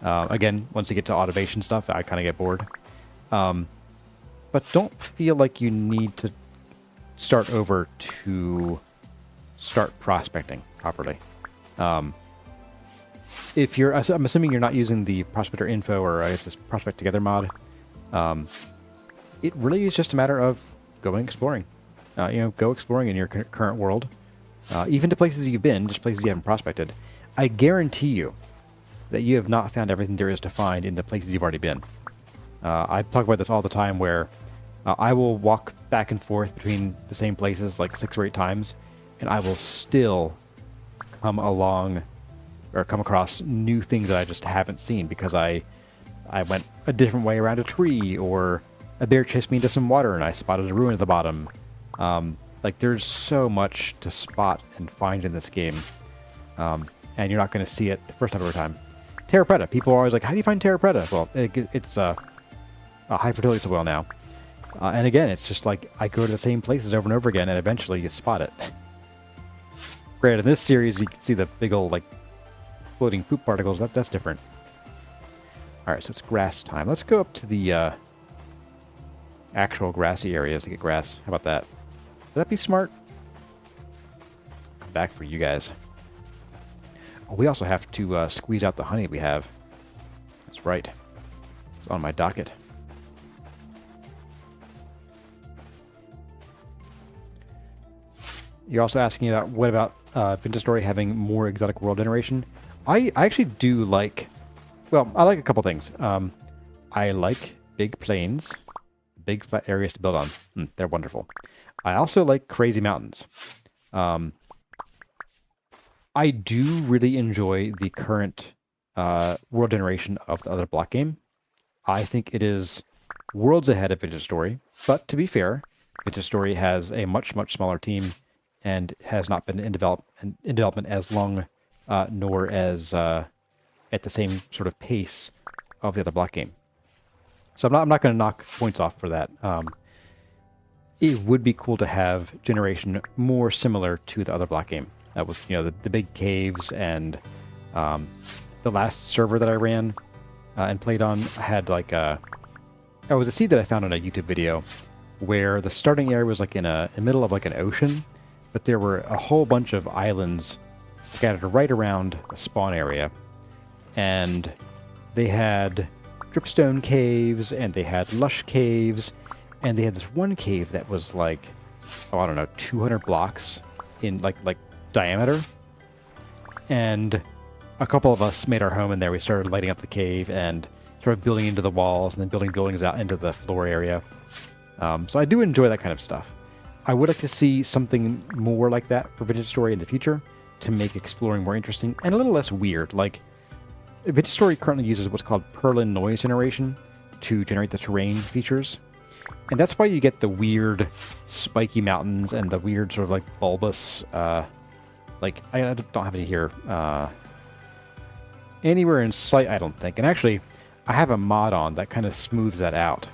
Again, once you get to automation stuff, I kind of get bored. But don't feel like you need to start over to start prospecting properly. If you're, I'm assuming you're not using the Prospector Info or I guess this Prospect Together mod. It really is just a matter of going exploring. Go exploring in your current world. Even to places you've been, just places you haven't prospected. I guarantee you that you have not found everything there is to find in the places you've already been. I talk about this all the time where I will walk back and forth between the same places like 6 or 8 times, and I will still come across new things that I just haven't seen because I went a different way around a tree, or a bear chased me into some water and I spotted a ruin at the bottom. Like, there's so much to spot and find in this game, and you're not going to see it the first time every time. Terra pretta. People are always like, how do you find Terra pretta? Well, it's a high fertility soil now. And again, it's just like I go to the same places over and over again, and eventually you spot it. Granted, in this series, you can see the big old, like, floating poop particles. That's different. Alright, so it's grass time. Let's go up to the actual grassy areas to get grass. How about that? Would that be smart? Come back for you guys. Oh, we also have to squeeze out the honey we have. That's right. It's on my docket. You're also asking about what about Vintage Story having more exotic world generation. I actually do like... Well, I like a couple things. I like big plains, big flat areas to build on. They're wonderful. I also like crazy mountains. I do really enjoy the current world generation of the other block game. I think it is worlds ahead of Vintage Story. But to be fair, Vintage Story has a much, much smaller team and has not been in development as long, nor as at the same sort of pace of the other block game. So I'm not going to knock points off for that. It would be cool to have generation more similar to the other block game. That was, the big caves, and the last server that I ran and played on had like it was a seed that I found on a YouTube video where the starting area was like in the middle of like an ocean, but there were a whole bunch of islands scattered right around the spawn area, and they had dripstone caves, and they had lush caves, and they had this one cave that was like, I don't know, 200 blocks in like diameter, and a couple of us made our home in there. We started lighting up the cave and started building into the walls, and then building buildings out into the floor area. So I do enjoy that kind of stuff. I would like to see something more like that for Vintage Story in the future to make exploring more interesting and a little less weird. Like, Vintage Story currently uses what's called Perlin noise generation to generate the terrain features. And that's why you get the weird spiky mountains and the weird sort of like bulbous, like, I don't have any here anywhere in sight, I don't think. And actually, I have a mod on that kind of smooths that out.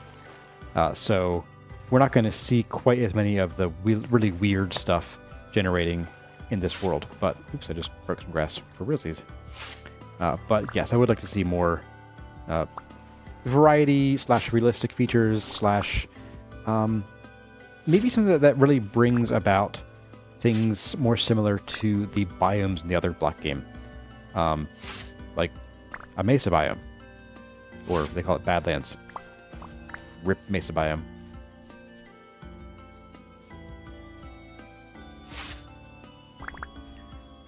So we're not going to see quite as many of the really weird stuff generating in this world. But, oops, I just broke some grass for realsies. But yes, I would like to see more variety slash realistic features slash maybe something that really brings about things more similar to the biomes in the other block game. Like a mesa biome. Or they call it Badlands. RIP mesa biome.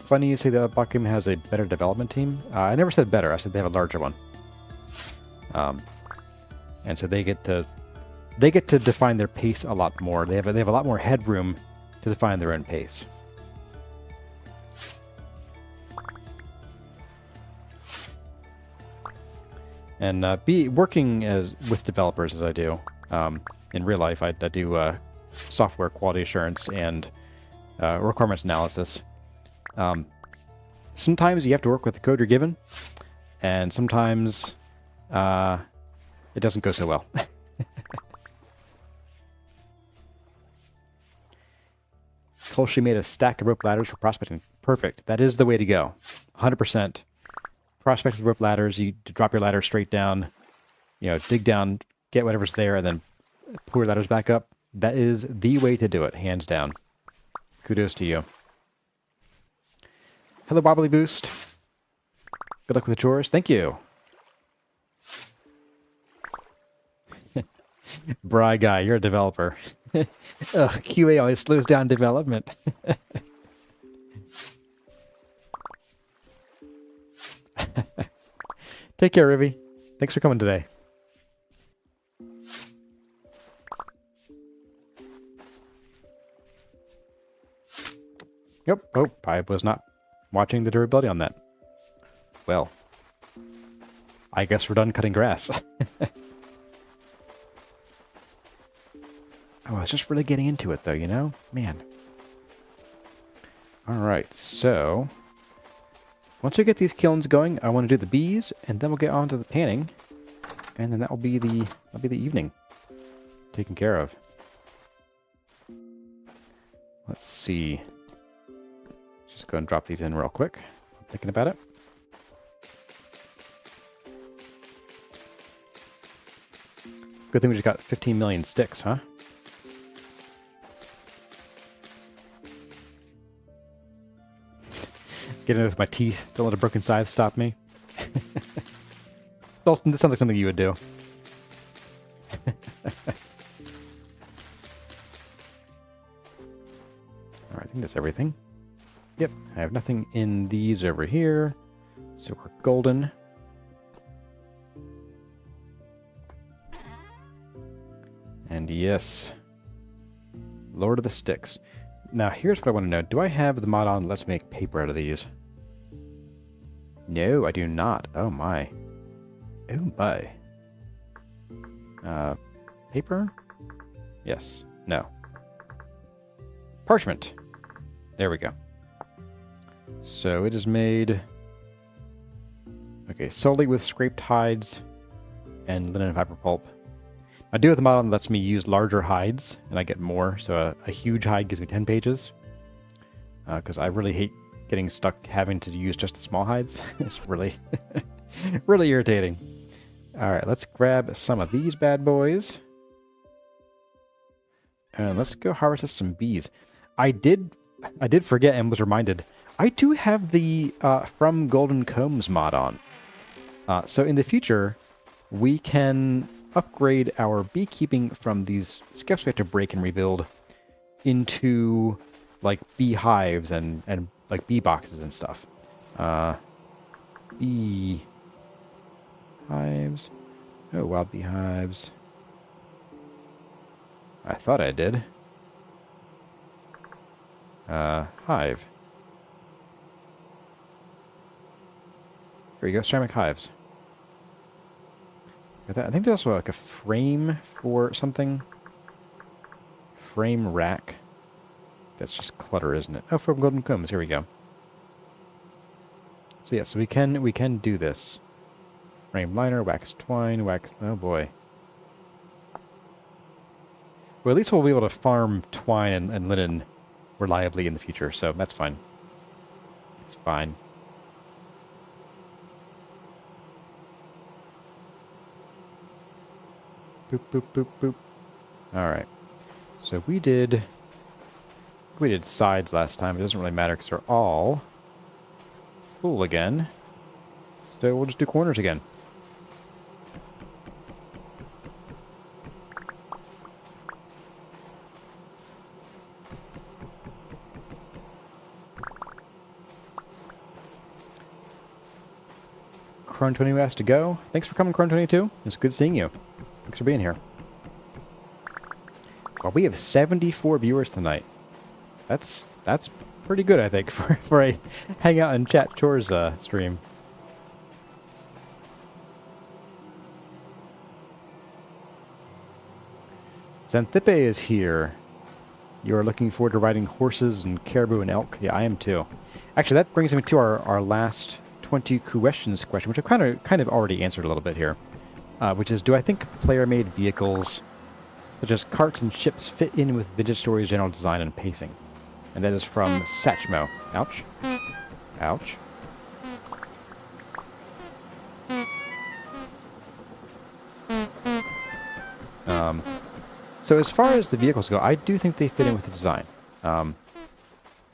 Funny you say the block game has a better development team. I never said better, I said they have a larger one. And so they get to define their pace a lot more. They have a lot more headroom to define their own pace. And working with developers as I do in real life, I do software quality assurance and requirements analysis. Sometimes you have to work with the code you're given, and sometimes it doesn't go so well. Kolshi made a stack of rope ladders for prospecting. Perfect. That is the way to go. 100%. Prospect with rope ladders. You drop your ladder straight down, dig down, get whatever's there, and then pull your ladders back up. That is the way to do it, hands down. Kudos to you. Hello, Wobbly Boost. Good luck with the chores. Thank you. Bry guy, you're a developer. Ugh, QA always slows down development. Take care, Rivy. Thanks for coming today. Yep. Oh, I was not watching the durability on that. Well, I guess we're done cutting grass. Oh, I was just really getting into it, though, Man. Alright, so once we get these kilns going, I want to do the bees, and then we'll get on to the panning. And then that'll be the evening taken care of. Let's see. Just go and drop these in real quick. I'm thinking about it. Good thing we just got 15 million sticks, huh? Getting it with my teeth. Don't let a broken scythe stop me. Dalton, this sounds like something you would do. Alright, I think that's everything. Yep, I have nothing in these over here. So we're golden. And yes. Lord of the Sticks. Now, here's what I want to know. Do I have the mod on Let's Make Paper out of these? No, I do not. Oh my. Oh my. Paper? Yes. No. Parchment. There we go. So it is made... Okay, solely with scraped hides and linen fiber pulp. I do have the mod on that lets me use larger hides, and I get more, so a huge hide gives me 10 pages. Because I really hate getting stuck having to use just the small hides. It's really, really irritating. Alright, let's grab some of these bad boys. And let's go harvest some bees. I did forget and was reminded, I do have the From Golden Combs mod on. So in the future, we can upgrade our beekeeping from these skips we have to break and rebuild into like beehives and like bee boxes and stuff. Bee hives. Oh, wild beehives. I thought I did. Hive. Here you go, ceramic hives. I think there's also like a frame for something. Frame rack. That's just clutter, isn't it? Oh, from Golden Combs. Here we go. So yeah, so we can do this. Frame liner, wax twine, wax. Oh boy. Well, at least we'll be able to farm twine and linen reliably in the future, so that's fine. It's fine. Boop, boop, boop, boop. All right. So we did sides last time. It doesn't really matter because they're all full again. So we'll just do corners again. Cron22 has to go. Thanks for coming, Cron22. It's good seeing you. Thanks for being here. Well, we have 74 viewers tonight. That's pretty good, I think, for a hangout and chat chores stream. Xanthippe is here. You are looking forward to riding horses and caribou and elk? Yeah, I am too. Actually, that brings me to our last 20 questions question, which I've kind of already answered a little bit here, which is, do I think player-made vehicles such as carts and ships fit in with Vintage Story's general design and pacing? And that is from Satchmo. Ouch. Ouch. So as far as the vehicles go, I do think they fit in with the design. I'll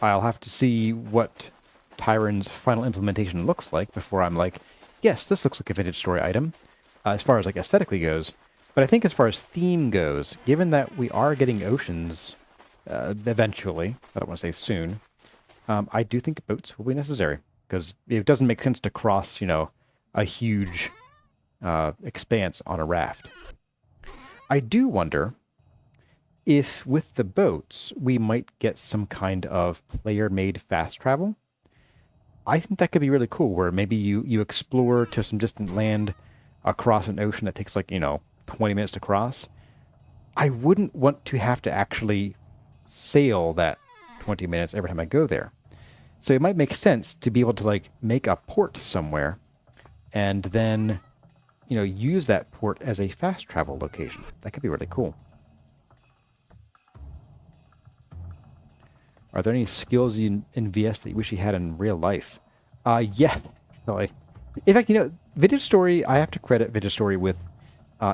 have to see what Tyron's final implementation looks like before I'm like, yes, this looks like a Vintage Story item, as far as like aesthetically goes. But I think as far as theme goes, given that we are getting oceans eventually, I don't want to say soon, I do think boats will be necessary, because it doesn't make sense to cross, you know, a huge expanse on a raft. I do wonder if with the boats we might get some kind of player-made fast travel. I think that could be really cool, where maybe you explore to some distant land across an ocean that takes, like, you know, 20 minutes to cross. I wouldn't want to have to actually sail that 20 minutes every time I go there. So it might make sense to be able to, like, make a port somewhere and then, you know, use that port as a fast travel location. That could be really cool. Are there any skills in VS that you wish you had in real life? Yeah, actually. In fact, you know, Vintage Story, I have to credit Vintage Story with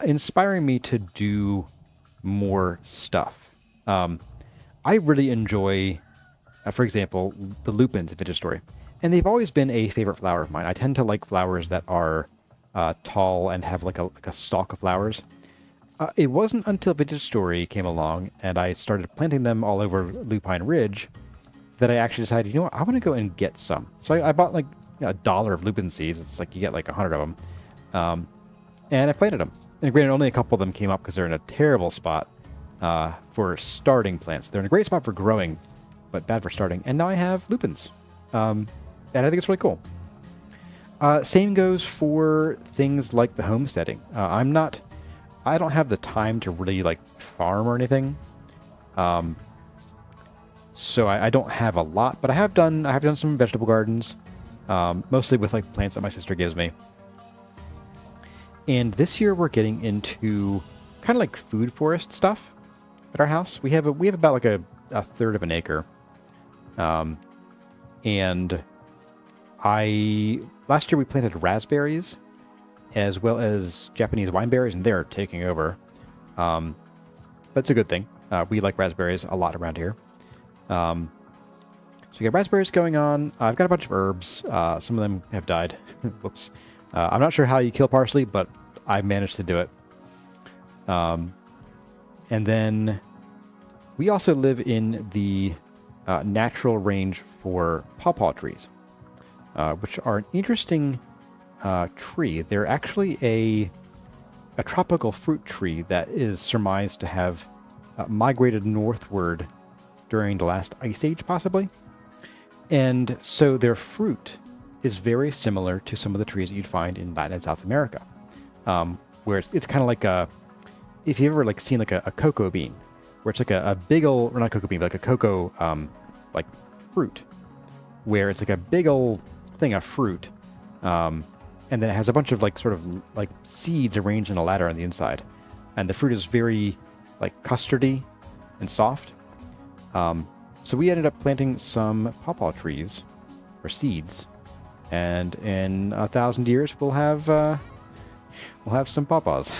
inspiring me to do more stuff. I really enjoy, for example, the lupins in Vintage Story. And they've always been a favorite flower of mine. I tend to like flowers that are tall and have like a stalk of flowers. It wasn't until Vintage Story came along and I started planting them all over Lupine Ridge that I actually decided, you know what, I want to go and get some. So I bought like $1 of lupin seeds. It's like you get like 100 of them. And I planted them. And granted, only a couple of them came up because they're in a terrible spot for starting plants. They're in a great spot for growing, but bad for starting. And now I have lupins. And I think it's really cool. Same goes for things like the homesteading. I don't have the time to really like farm or anything. So I don't have a lot, but I have done some vegetable gardens, mostly with like plants that my sister gives me. And this year we're getting into kind of like food forest stuff at our house. We have about like a third of an acre. And last year we planted raspberries as well as Japanese wineberries, and they're taking over. But it's a good thing. We like raspberries a lot around here. So we got raspberries going on. I've got a bunch of herbs. Some of them have died. Whoops. I'm not sure how you kill parsley, but I managed to do it. And then we also live in the natural range for pawpaw trees, which are an interesting tree. They're actually a tropical fruit tree that is surmised to have migrated northward during the last ice age, possibly. And so their fruit is very similar to some of the trees that you'd find in Latin and South America, where it's kind of like if you've ever like seen like a cocoa bean, where it's like a big old, or not cocoa bean, but like a cocoa like fruit, where it's like a big old thing of fruit, and then it has a bunch of like sort of like seeds arranged in a ladder on the inside, and the fruit is very like custardy and soft. So we ended up planting some pawpaw trees or seeds, and in 1,000 years we'll have some pawpaws.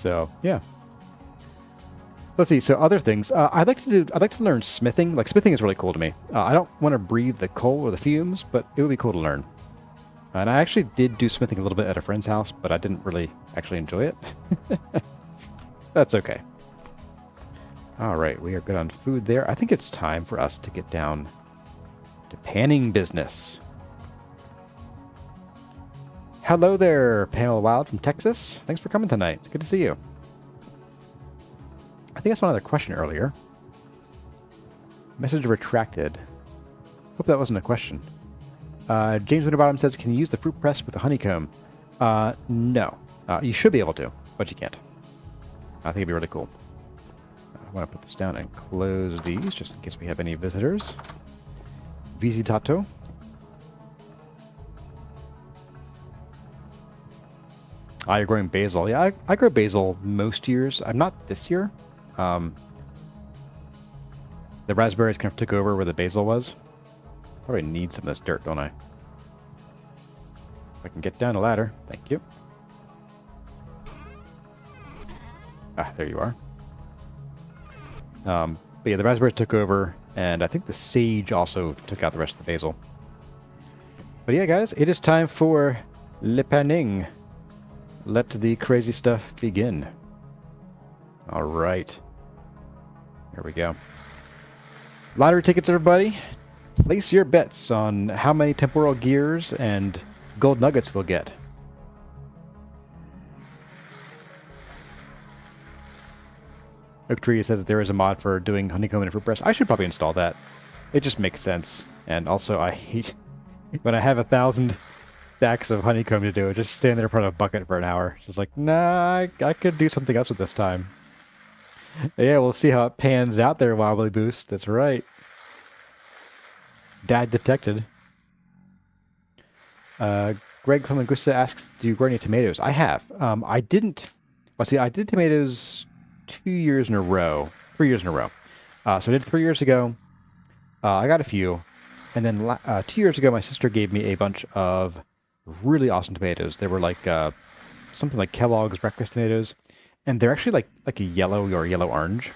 So yeah. Let's see. So other things. I'd like to learn smithing. Like smithing is really cool to me. I don't want to breathe the coal or the fumes, but it would be cool to learn. And I actually did do smithing a little bit at a friend's house, but I didn't really actually enjoy it. That's okay. All right, we are good on food there. I think it's time for us to get down to panning business. Hello there, Pamela Wild from Texas. Thanks for coming tonight. It's good to see you. I think I saw another question earlier. Message retracted. Hope that wasn't a question. James Winterbottom says, can you use the fruit press with the honeycomb? No. You should be able to, but you can't. I think it'd be really cool. I want to put this down and close these just in case we have any visitors. Visitato. You're growing basil. Yeah, I grow basil most years. I'm not this year. The raspberries kind of took over where the basil was. Probably need some of this dirt, don't I? If I can get down a ladder. Thank you. There you are. But yeah, the raspberries took over, and I think the sage also took out the rest of the basil. But yeah, guys, it is time for le panning. Let the crazy stuff begin. All right. Here we go. Lottery tickets, everybody. Place your bets on how many temporal gears and gold nuggets we'll get. Oak Tree says that there is a mod for doing honeycomb and fruit press. I should probably install that. It just makes sense. And also, I hate when I have 1,000 stacks of honeycomb to do. Just stand there in front of a bucket for an hour. Just like, nah, I could do something else with this time. Yeah, we'll see how it pans out there, Wobbly Boost. That's right. Dad detected. Greg Clemengusta asks, do you grow any tomatoes? I have. I didn't. Well, see, I did tomatoes 2 years in a row. 3 years in a row. So I did 3 years ago. I got a few. And then 2 years ago, my sister gave me a bunch of really awesome tomatoes. They were like something like Kellogg's breakfast tomatoes. And they're actually like a yellow or yellow-orange.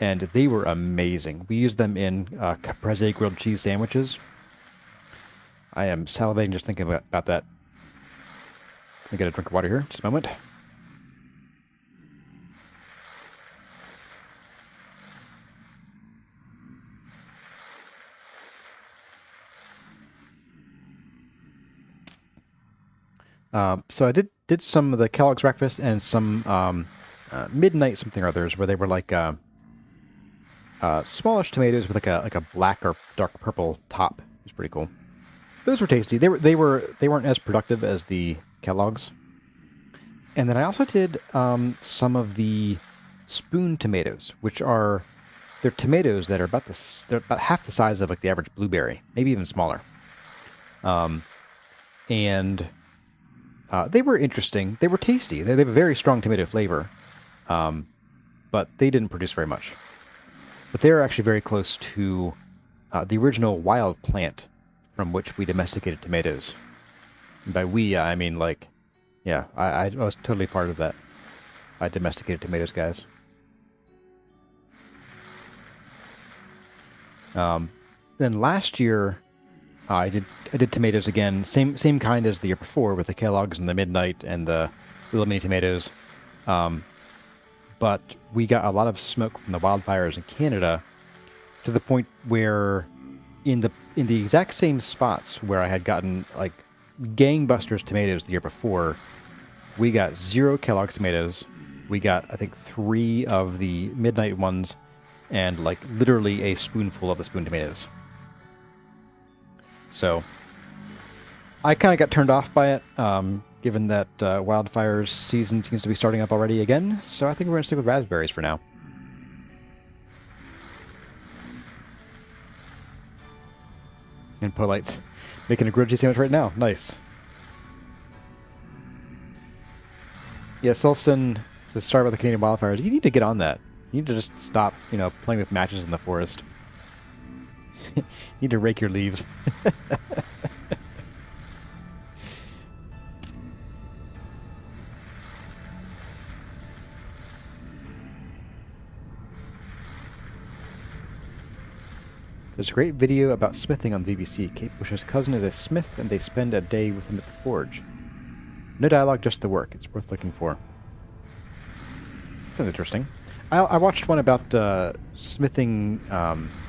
And they were amazing. We used them in caprese grilled cheese sandwiches. I am salivating just thinking about that. Let me get a drink of water here. Just a moment. So I did some of the Kellogg's breakfast and some midnight something or others where they were like smallish tomatoes with like a black or dark purple top. It was pretty cool. Those were tasty. They weren't as productive as the Kellogg's. And then I also did some of the spoon tomatoes, which are they're tomatoes that are they're about half the size of like the average blueberry, maybe even smaller. And they were interesting. They were tasty. They have a very strong tomato flavor, but they didn't produce very much. But they're actually very close to the original wild plant from which we domesticated tomatoes. And by we, I mean like, yeah, I was totally part of that. I domesticated tomatoes, guys. Then last year, I did tomatoes again, same kind as the year before with the Kellogg's and the Midnight and the little mini tomatoes. But we got a lot of smoke from the wildfires in Canada to the point where in the exact same spots where I had gotten like gangbusters tomatoes the year before, we got 0 Kellogg's tomatoes. We got, I think, 3 of the Midnight ones and like literally a spoonful of the spoon tomatoes. So I kind of got turned off by it, given that wildfires season seems to be starting up already again. So I think we're going to stick with raspberries for now. And Polite's making a grilled cheese sandwich right now. Nice. Yeah, Sulston says, sorry about the Canadian wildfires. You need to get on that. You need to just stop, playing with matches in the forest. You need to rake your leaves. There's a great video about smithing on BBC. Kate Bush's cousin is a smith, and they spend a day with him at the forge. No dialogue, just the work. It's worth looking for. Sounds interesting. I watched one about smithing,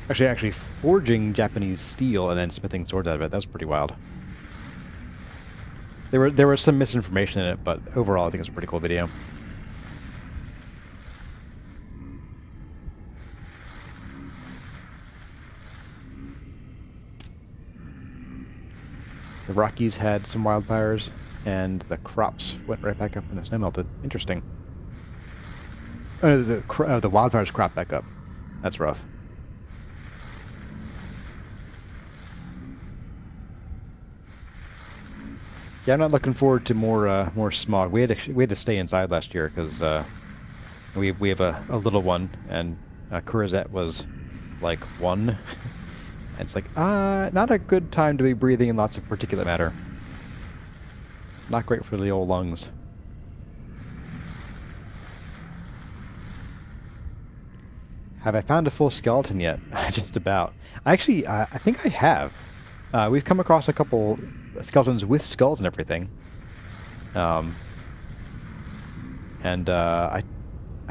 actually forging Japanese steel and then smithing swords out of it. That was pretty wild. There was some misinformation in it, but overall I think it's a pretty cool video. The Rockies had some wildfires, and the crops went right back up when the snow melted. Interesting. Oh, the wildfires crop back up. That's rough. Yeah, I'm not looking forward to more smog. We had to stay inside last year because we have a little one, and Kurizette was like 1. And it's like not a good time to be breathing in lots of particulate matter. Not great for the old lungs. Have I found a full skeleton yet? Just about. Actually, I think I have. We've come across a couple skeletons with skulls and everything. I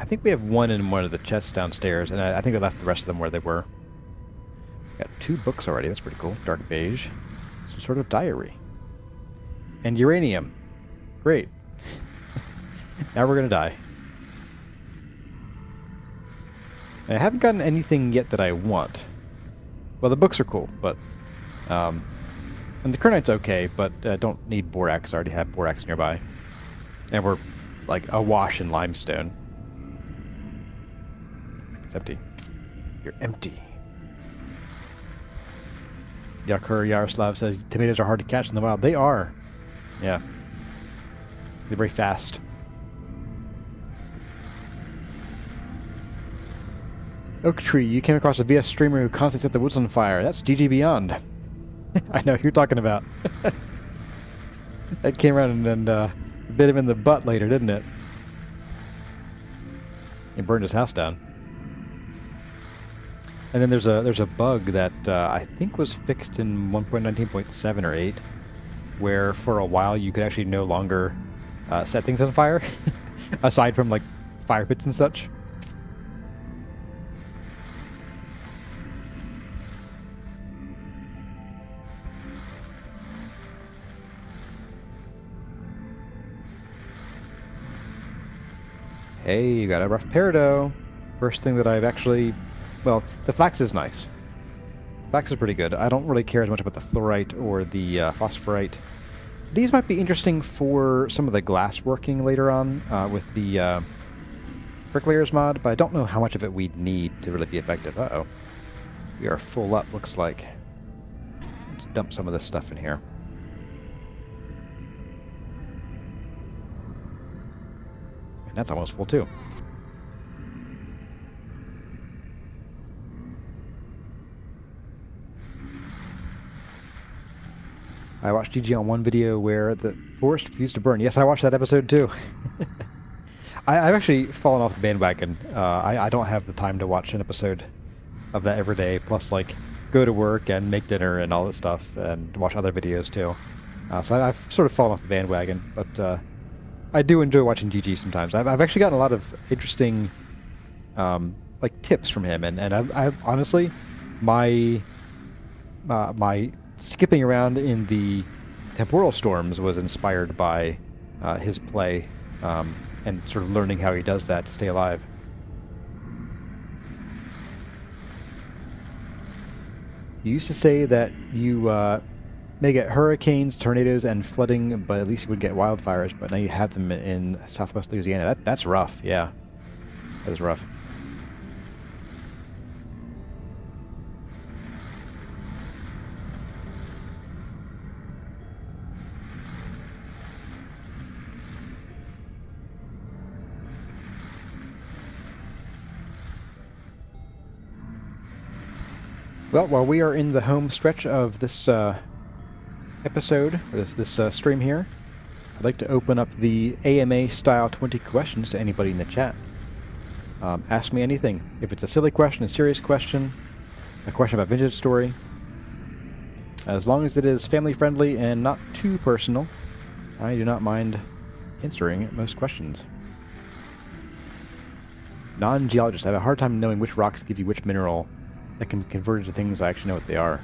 think we have one in one of the chests downstairs, and I think we left the rest of them where they were. Got 2 books already. That's pretty cool. Dark beige. Some sort of diary. And uranium. Great. Now we're gonna die. I haven't gotten anything yet that I want. Well, the books are cool, but and the Kernite's okay, but I don't need borax. I already have borax nearby, and we're like awash in limestone. It's empty. You're empty. Yakur Yaroslav says tomatoes are hard to catch in the wild. They are. Yeah. They're very fast. Oak Tree, you came across a VS streamer who constantly set the woods on fire. That's GG Beyond. I know who you're talking about. That came around and bit him in the butt later, didn't it? It burned his house down. And then there's a bug that I think was fixed in 1.19.7 or 8, where for a while you could actually no longer set things on fire, aside from like fire pits and such. Hey, you got a rough peridot. First thing that I've actually... Well, the flax is nice. Flax is pretty good. I don't really care as much about the fluorite or the phosphorite. These might be interesting for some of the glass working later on with the Bricklayers mod, but I don't know how much of it we'd need to really be effective. Uh-oh. We are full up, looks like. Let's dump some of this stuff in here. That's almost full too. I watched GG on one video where the forest refused to burn. Yes, I watched that episode too. I've actually fallen off the bandwagon. I don't have the time to watch an episode of that every day, plus like go to work and make dinner and all that stuff, and watch other videos too. So I've sort of fallen off the bandwagon, but I do enjoy watching GG sometimes. I've actually gotten a lot of interesting like tips from him, and I honestly, my skipping around in the temporal storms was inspired by his play and sort of learning how he does that to stay alive. You used to say that you may get hurricanes, tornadoes, and flooding, but at least you would get wildfires, but now you have them in southwest Louisiana. That's rough, yeah. That is rough. Well, while we are in the home stretch of this episode, or this stream here, I'd like to open up the AMA style 20 questions to anybody in the chat. Ask me anything. If it's a silly question, a serious question, a question about vintage story. As long as it is family friendly and not too personal, I do not mind answering most questions. Non-geologist, I have a hard time knowing which rocks give you which mineral that can be converted to things I actually know what they are.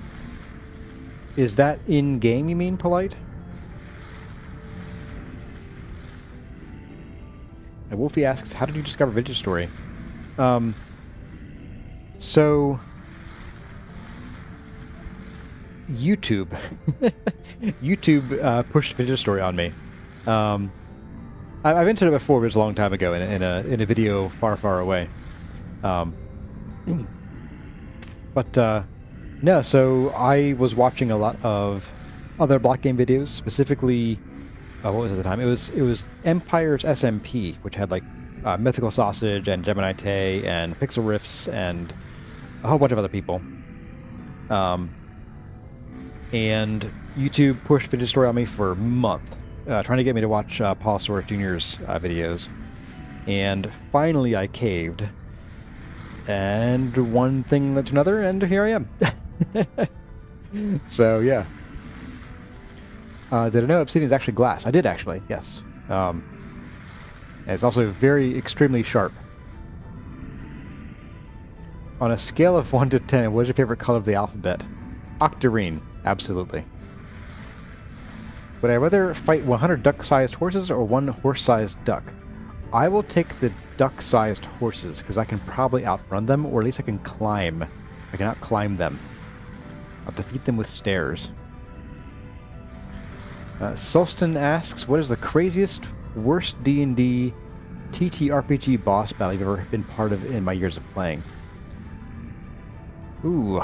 Is that in-game, you mean, Polite? And Wolfie asks, how did you discover vintage story? So... YouTube. YouTube pushed vintage story on me. I've mentioned it before, but it was a long time ago in a video far, far away. No, so I was watching a lot of other block game videos, specifically, what was it at the time? It was Empire's SMP, which had like Mythical Sausage and Gemini Tay and Pixel Riffs and a whole bunch of other people. And YouTube pushed vintage story on me for a month, trying to get me to watch Paul Soares Jr.'s videos. And finally I caved. And one thing led to another, and here I am. So, yeah. Did I know obsidian is actually glass? I did, actually, yes. And it's also very, extremely sharp. On a scale of 1 to 10, what is your favorite color of the alphabet? Octarine, absolutely. Would I rather fight 100 duck-sized horses or one horse-sized duck? I will take the duck-sized horses, because I can probably outrun them, or at least I can climb. I can out-climb them. I'll defeat them with stairs. Sulston asks, what is the craziest, worst D&D TTRPG boss battle you've ever been part of in my years of playing? Ooh,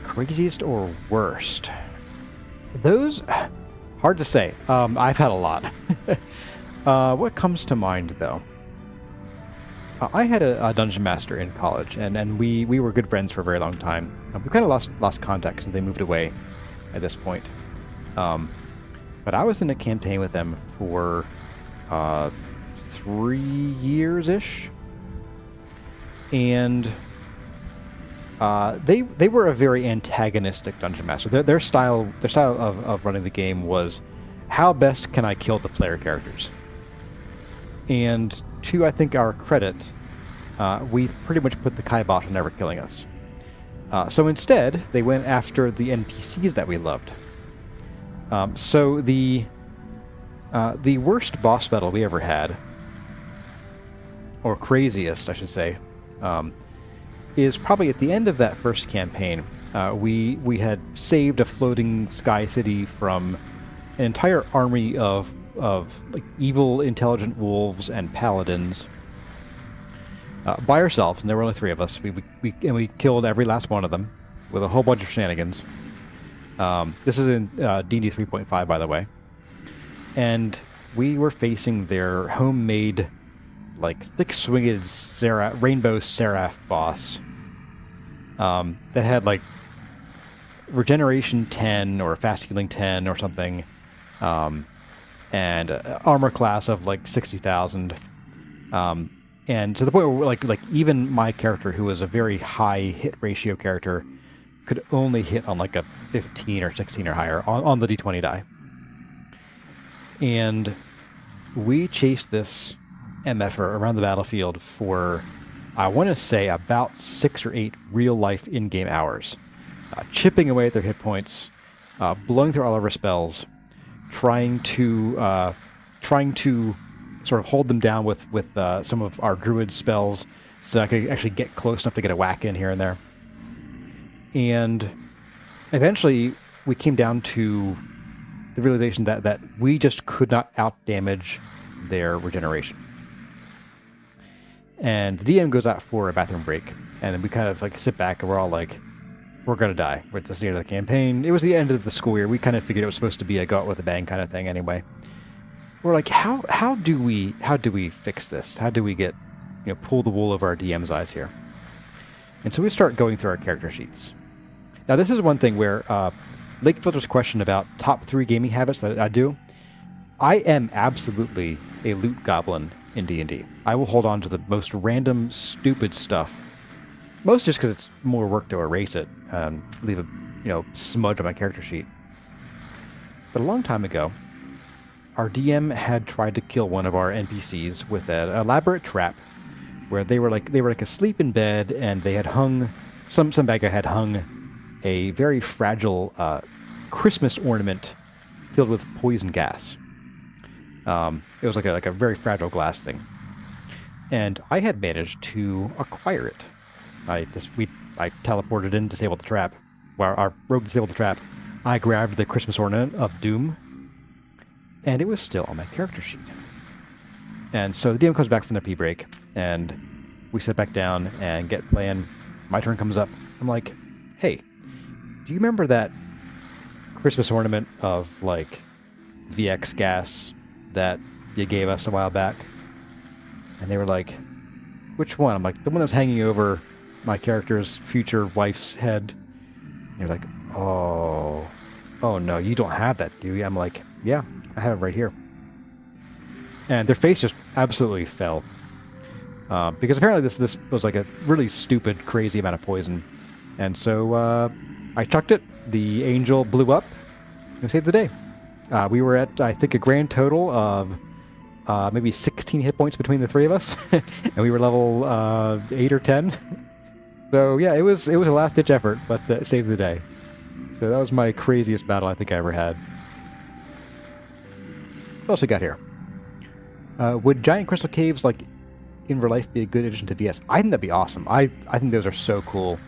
craziest or worst? Those, hard to say. I've had a lot. What comes to mind, though? I had a dungeon master in college, and we were good friends for a very long time. We kind of lost contact since they moved away at this point. But I was in a campaign with them for 3 years-ish. And they were a very antagonistic dungeon master. Their style of running the game was, how best can I kill the player characters? And to, I think, our credit, we pretty much put the kibosh on never killing us. So instead, they went after the NPCs that we loved. So the worst boss battle we ever had, or craziest, I should say, is probably at the end of that first campaign. We had saved a floating sky city from an entire army of like evil, intelligent wolves and paladins by ourselves, and there were only 3 of us. We killed every last one of them with a whole bunch of shenanigans. This is in D&D 3.5, by the way. And we were facing their homemade, like, thick-swinged rainbow seraph boss that had, like, regeneration 10 or fast healing 10 or something, and armor class of, like, 60,000. And to the point where, like even my character, who was a very high hit ratio character, could only hit on like a 15 or 16 or higher on the D20 die. And we chased this MFer around the battlefield for, I want to say, about 6 or 8 real-life in-game hours, chipping away at their hit points, blowing through all of our spells, trying to sort of hold them down with some of our druid spells, so I could actually get close enough to get a whack in here and there. And eventually, we came down to the realization that we just could not out-damage their regeneration. And the DM goes out for a bathroom break, and then we kind of like sit back and we're all like, we're going to die. It's the end of the campaign. It was the end of the school year. We kind of figured it was supposed to be a go out with a bang kind of thing anyway. We're like, how do we fix this? How do we get, pull the wool over our DM's eyes here? And so we start going through our character sheets. Now, this is one thing where Lakefilter's question about top 3 gaming habits that I do. I am absolutely a loot goblin in D&D. I will hold on to the most random, stupid stuff Most just because it's more work to erase it and leave a smudge on my character sheet. But a long time ago, our DM had tried to kill one of our NPCs with an elaborate trap, where they were like asleep in bed, and they had hung some bad guy had hung a very fragile Christmas ornament filled with poison gas. It was like a very fragile glass thing, and I had managed to acquire it. I teleported in, disabled the trap. While our rogue disabled the trap, I grabbed the Christmas ornament of Doom, and it was still on my character sheet. And so the DM comes back from their pee break, and we sit back down and get playing. My turn comes up. I'm like, hey, do you remember that Christmas ornament of, like, VX gas that you gave us a while back? And they were like, which one? I'm like, the one that's hanging over my character's future wife's head. And they're like, oh no, you don't have that, do you? I'm like, yeah, I have it right here. And their face just absolutely fell. Because apparently this was like a really stupid, crazy amount of poison. And so I chucked it, the angel blew up, and we saved the day. We were at, I think, a grand total of maybe 16 hit points between the three of us, and we were level 8 or 10. So yeah, it was a last-ditch effort, but it saved the day. So that was my craziest battle I think I ever had. What else we got here? Would giant crystal caves, like, in real life be a good addition to VS? I think that'd be awesome. I think those are so cool.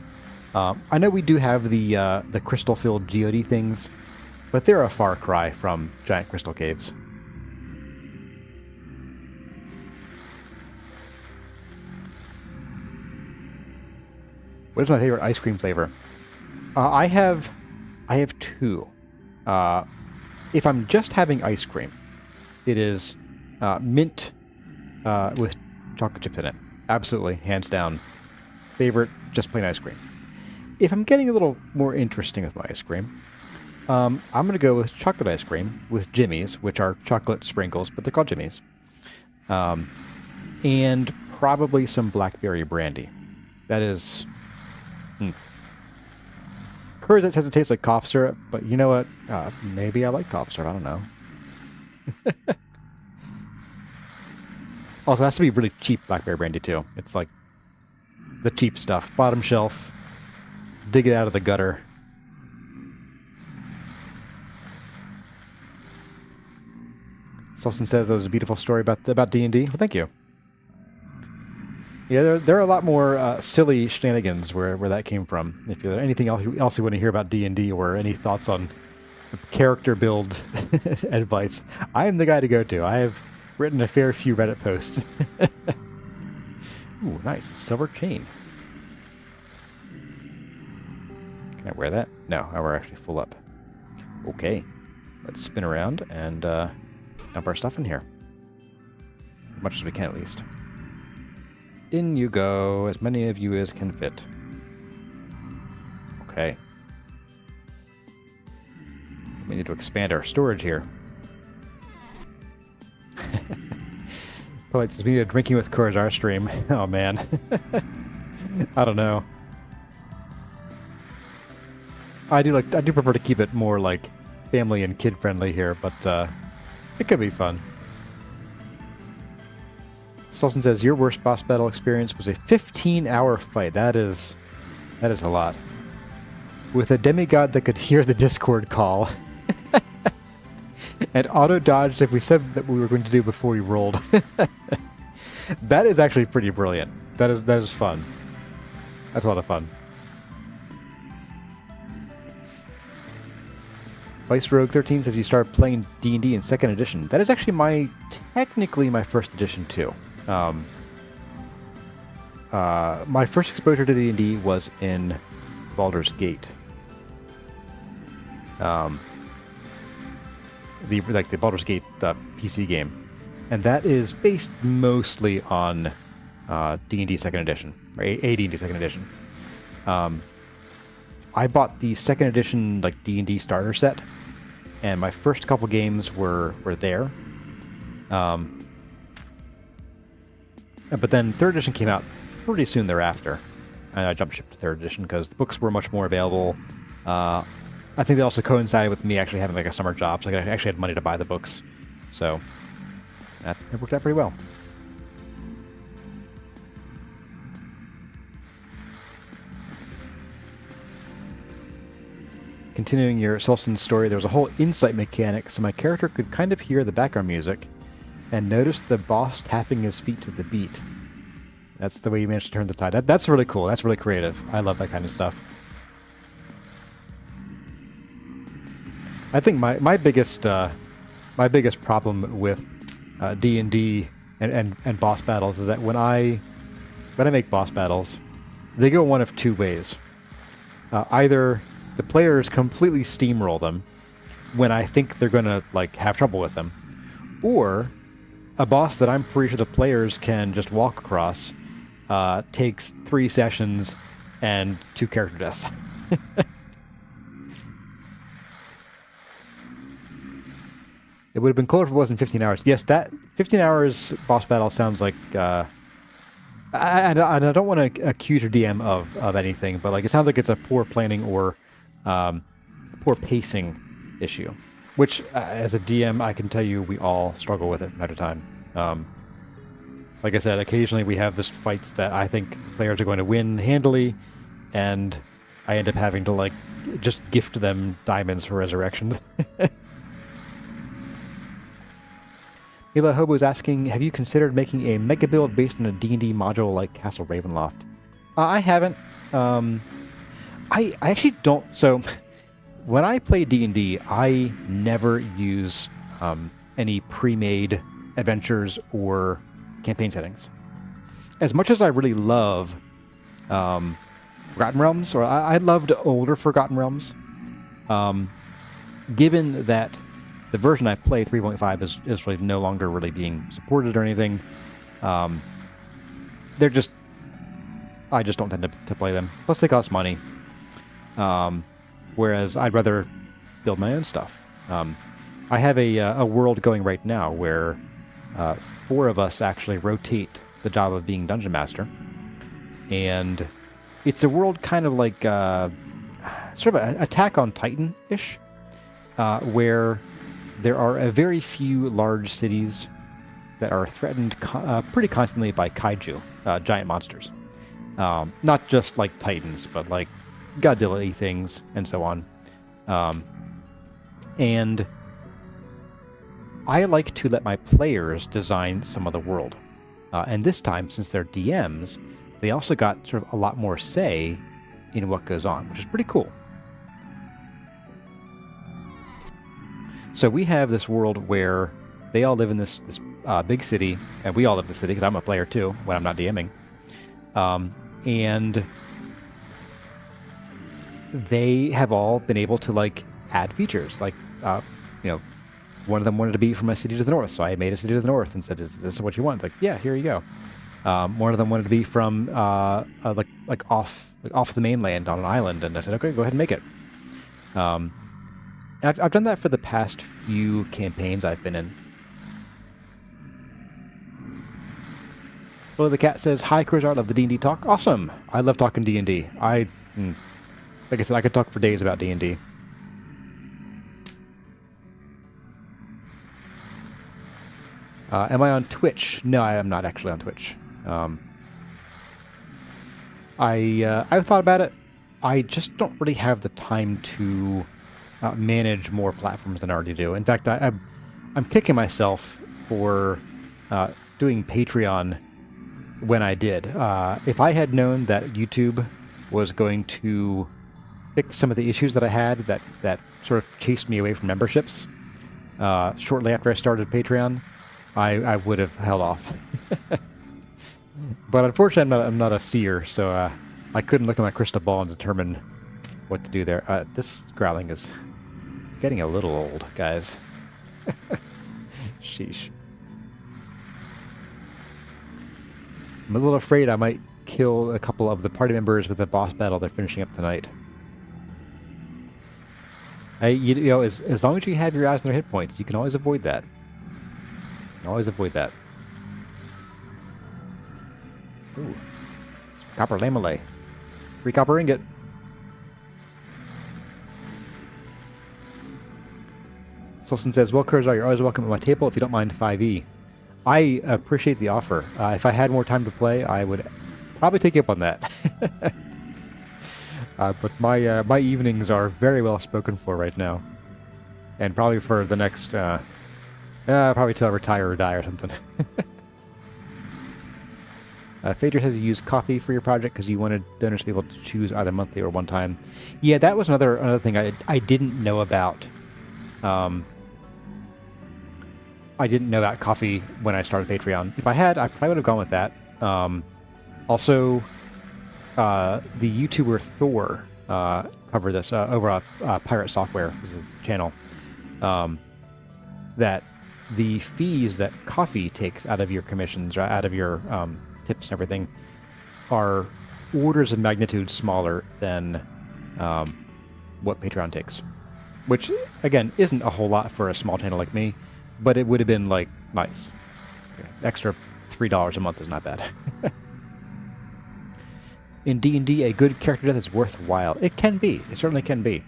I know we do have the crystal-filled geode things, but they're a far cry from giant crystal caves. What is my favorite ice cream flavor? I have two. If I'm just having ice cream, it is mint with chocolate chips in it. Absolutely, hands down. Favorite, just plain ice cream. If I'm getting a little more interesting with my ice cream, I'm going to go with chocolate ice cream with Jimmy's, which are chocolate sprinkles, but they're called Jimmy's. And probably some blackberry brandy. That is... Chores says it tastes like cough syrup, but you know what? Maybe I like cough syrup. I don't know. Also, it has to be really cheap blackberry brandy, too. It's like the cheap stuff. Bottom shelf. Dig it out of the gutter. Sulson says that was a beautiful story about D&D. Well, thank you. Yeah, there are a lot more silly shenanigans where that came from. If there's anything else you want to hear about D&D or any thoughts on character build advice, I am the guy to go to. I have written a fair few Reddit posts. Ooh, nice. Silver chain. Can I wear that? No, we're actually full up. Okay. Let's spin around and dump our stuff in here. As much as we can, at least. In you go, as many of you as can fit. Okay. We need to expand our storage here. Like, we need a drinking with Chores our stream. Oh man. I don't know. I do prefer to keep it more like family and kid friendly here, but it could be fun. Sulson says your worst boss battle experience was a 15-hour fight. That is a lot. With a demigod that could hear the Discord call. And auto-dodged if we said that we were going to do before we rolled. That is actually pretty brilliant. That is fun. That's a lot of fun. Vice Rogue 13 says you started playing D&D in 2nd edition. That is actually technically my 1st edition too. My first exposure to D&D was in Baldur's Gate. The Baldur's Gate PC game, and that is based mostly on D&D 2nd edition, or AD&D 2nd edition. I bought the 2nd edition like D&D starter set, and my first couple games were there. But then 3rd edition came out pretty soon thereafter, and I jumped ship to 3rd edition because the books were much more available. I think they also coincided with me actually having like a summer job, so I actually had money to buy the books. So it worked out pretty well. Continuing your Solston story, there was a whole insight mechanic, so my character could kind of hear the background music and notice the boss tapping his feet to the beat. That's the way you managed to turn the tide. That's really cool. That's really creative. I love that kind of stuff. I think my biggest problem with D&D and boss battles is that when I make boss battles, they go one of two ways. Either the players completely steamroll them when I think they're gonna like have trouble with them, or a boss that I'm pretty sure the players can just walk across takes 3 sessions and 2 character deaths. It would have been cooler if it wasn't 15 hours. Yes, that 15 hours boss battle sounds like... I don't want to accuse your DM of anything, but like it sounds like it's a poor planning or poor pacing issue. Which, as a DM, I can tell you we all struggle with it from time to time. Like I said, occasionally we have this fights that I think players are going to win handily, and I end up having to like just gift them diamonds for resurrections. Mila Hobo is asking, have you considered making a mega build based on a D&D module like Castle Ravenloft? I haven't. I actually don't. So, when I play D&D, I never use any pre-made adventures or campaign settings. As much as I really love Forgotten Realms, or I loved older Forgotten Realms, given that the version I play, 3.5, is really no longer really being supported or anything. I just don't tend to play them. Plus, they cost money. Whereas I'd rather build my own stuff. I have a world going right now where 4 of us actually rotate the job of being Dungeon Master. And it's a world kind of like sort of an Attack on Titan-ish, where there are a very few large cities that are threatened pretty constantly by kaiju, giant monsters. Not just like Titans, but like Godzilla-y things and so on. And I like to let my players design some of the world. And this time, since they're DMs, they also got sort of a lot more say in what goes on, which is pretty cool. So we have this world where they all live in this big city, and we all live in the city because I'm a player too when I'm not DMing. And they have all been able to like add features. Like, one of them wanted to be from a city to the north, so I made a city to the north and said, "Is this what you want?" Like, yeah, here you go. One of them wanted to be from like off the mainland on an island, and I said, "Okay, go ahead and make it." I've done that for the past few campaigns I've been in. Well, the cat says, "Hi, Chris, I love the D&D talk." Awesome. I love talking D&D. Like I said, I could talk for days about D&D. Am I on Twitch? No, I am not actually on Twitch. I've thought about it. I just don't really have the time to manage more platforms than I already do. In fact, I'm kicking myself for doing Patreon when I did. If I had known that YouTube was going to fix some of the issues that I had that sort of chased me away from memberships shortly after I started Patreon, I would have held off. But unfortunately, I'm not a seer, so I couldn't look at my crystal ball and determine what to do there. This growling is getting a little old, guys. Sheesh. I'm a little afraid I might kill a couple of the party members with the boss battle they're finishing up tonight. As long as you have your eyes on their hit points, you can always avoid that. You can always avoid that. Ooh. Copper lamellay. Free copper ingot. Sulson says, well, Curzar, you're always welcome at my table if you don't mind 5e. I appreciate the offer. If I had more time to play, I would probably take you up on that. But my evenings are very well spoken for right now. And probably for the next, probably till I retire or die or something. Phaedra says you use coffee for your project because you wanted donors to be able to choose either monthly or one time. Yeah, that was another thing I didn't know about. I didn't know about coffee when I started Patreon. If I had, I probably would have gone with that. Also, the YouTuber Thor covered this over Pirate Software, this is his channel, that the fees that coffee takes out of your commissions, or out of your tips and everything, are orders of magnitude smaller than what Patreon takes. Which, again, isn't a whole lot for a small channel like me, but it would have been, like, nice. Extra $3 a month is not bad. In D&D, a good character death is worthwhile. It can be. It certainly can be.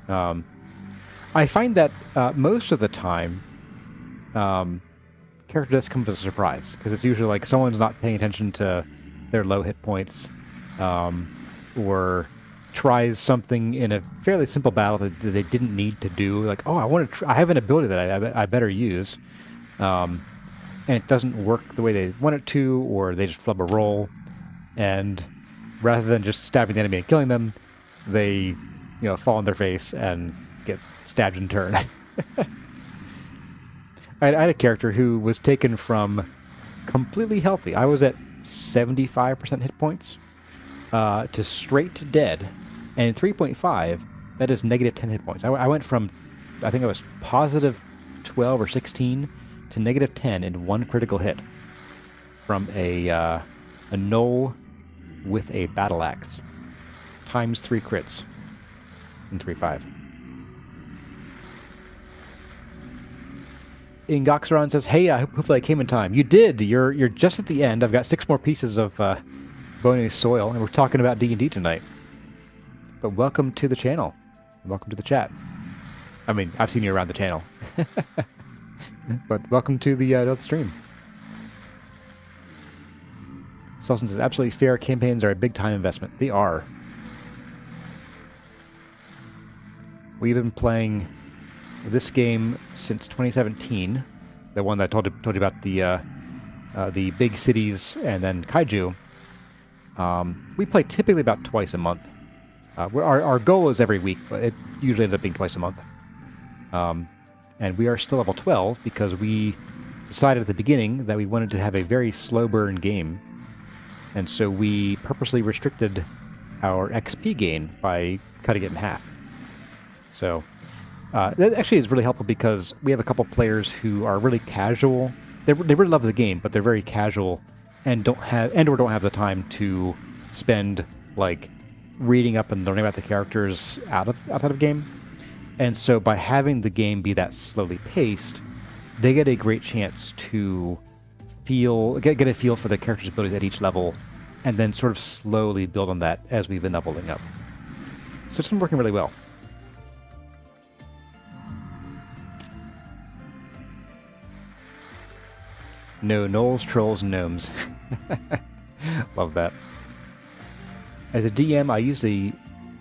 I find that most of the time, character deaths come as a surprise, because it's usually like someone's not paying attention to their low hit points, or tries something in a fairly simple battle that they didn't need to do. Like, oh, I have an ability that I better use, and it doesn't work the way they want it to, or they just flub a roll, and rather than just stabbing the enemy and killing them, they, fall on their face and get stabbed in turn. I had a character who was taken from completely healthy. I was at 75% hit points to straight dead. And in 3.5, that is negative 10 hit points. I went from, I think I was positive 12 or 16 to negative 10 in one critical hit from a gnoll with a battle axe. Times 3 crits in 3.5. Ingoxeron says, hey, hopefully I came in time. You did! You're just at the end. I've got 6 more pieces of bony soil, and we're talking about D&D tonight. But welcome to the channel. Welcome to the chat. I mean, I've seen you around the channel. But welcome to the stream. Selson says, absolutely fair. Campaigns are a big time investment. They are. We've been playing this game since 2017. The one that I told you about, the big cities and then kaiju. We play typically about twice a month. Our goal is every week, but it usually ends up being twice a month. And we are still level 12 because we decided at the beginning that we wanted to have a very slow burn game. And so we purposely restricted our XP gain by cutting it in half. So that actually is really helpful because we have a couple players who are really casual. They really love the game, but they're very casual and don't have the time to spend like reading up and learning about the characters outside of game. And so by having the game be that slowly paced, they get a great chance to get a feel for the character's abilities at each level, and then sort of slowly build on that as we've been leveling up. So it's been working really well. No gnolls, trolls, and gnomes. Love that. As a DM, I use the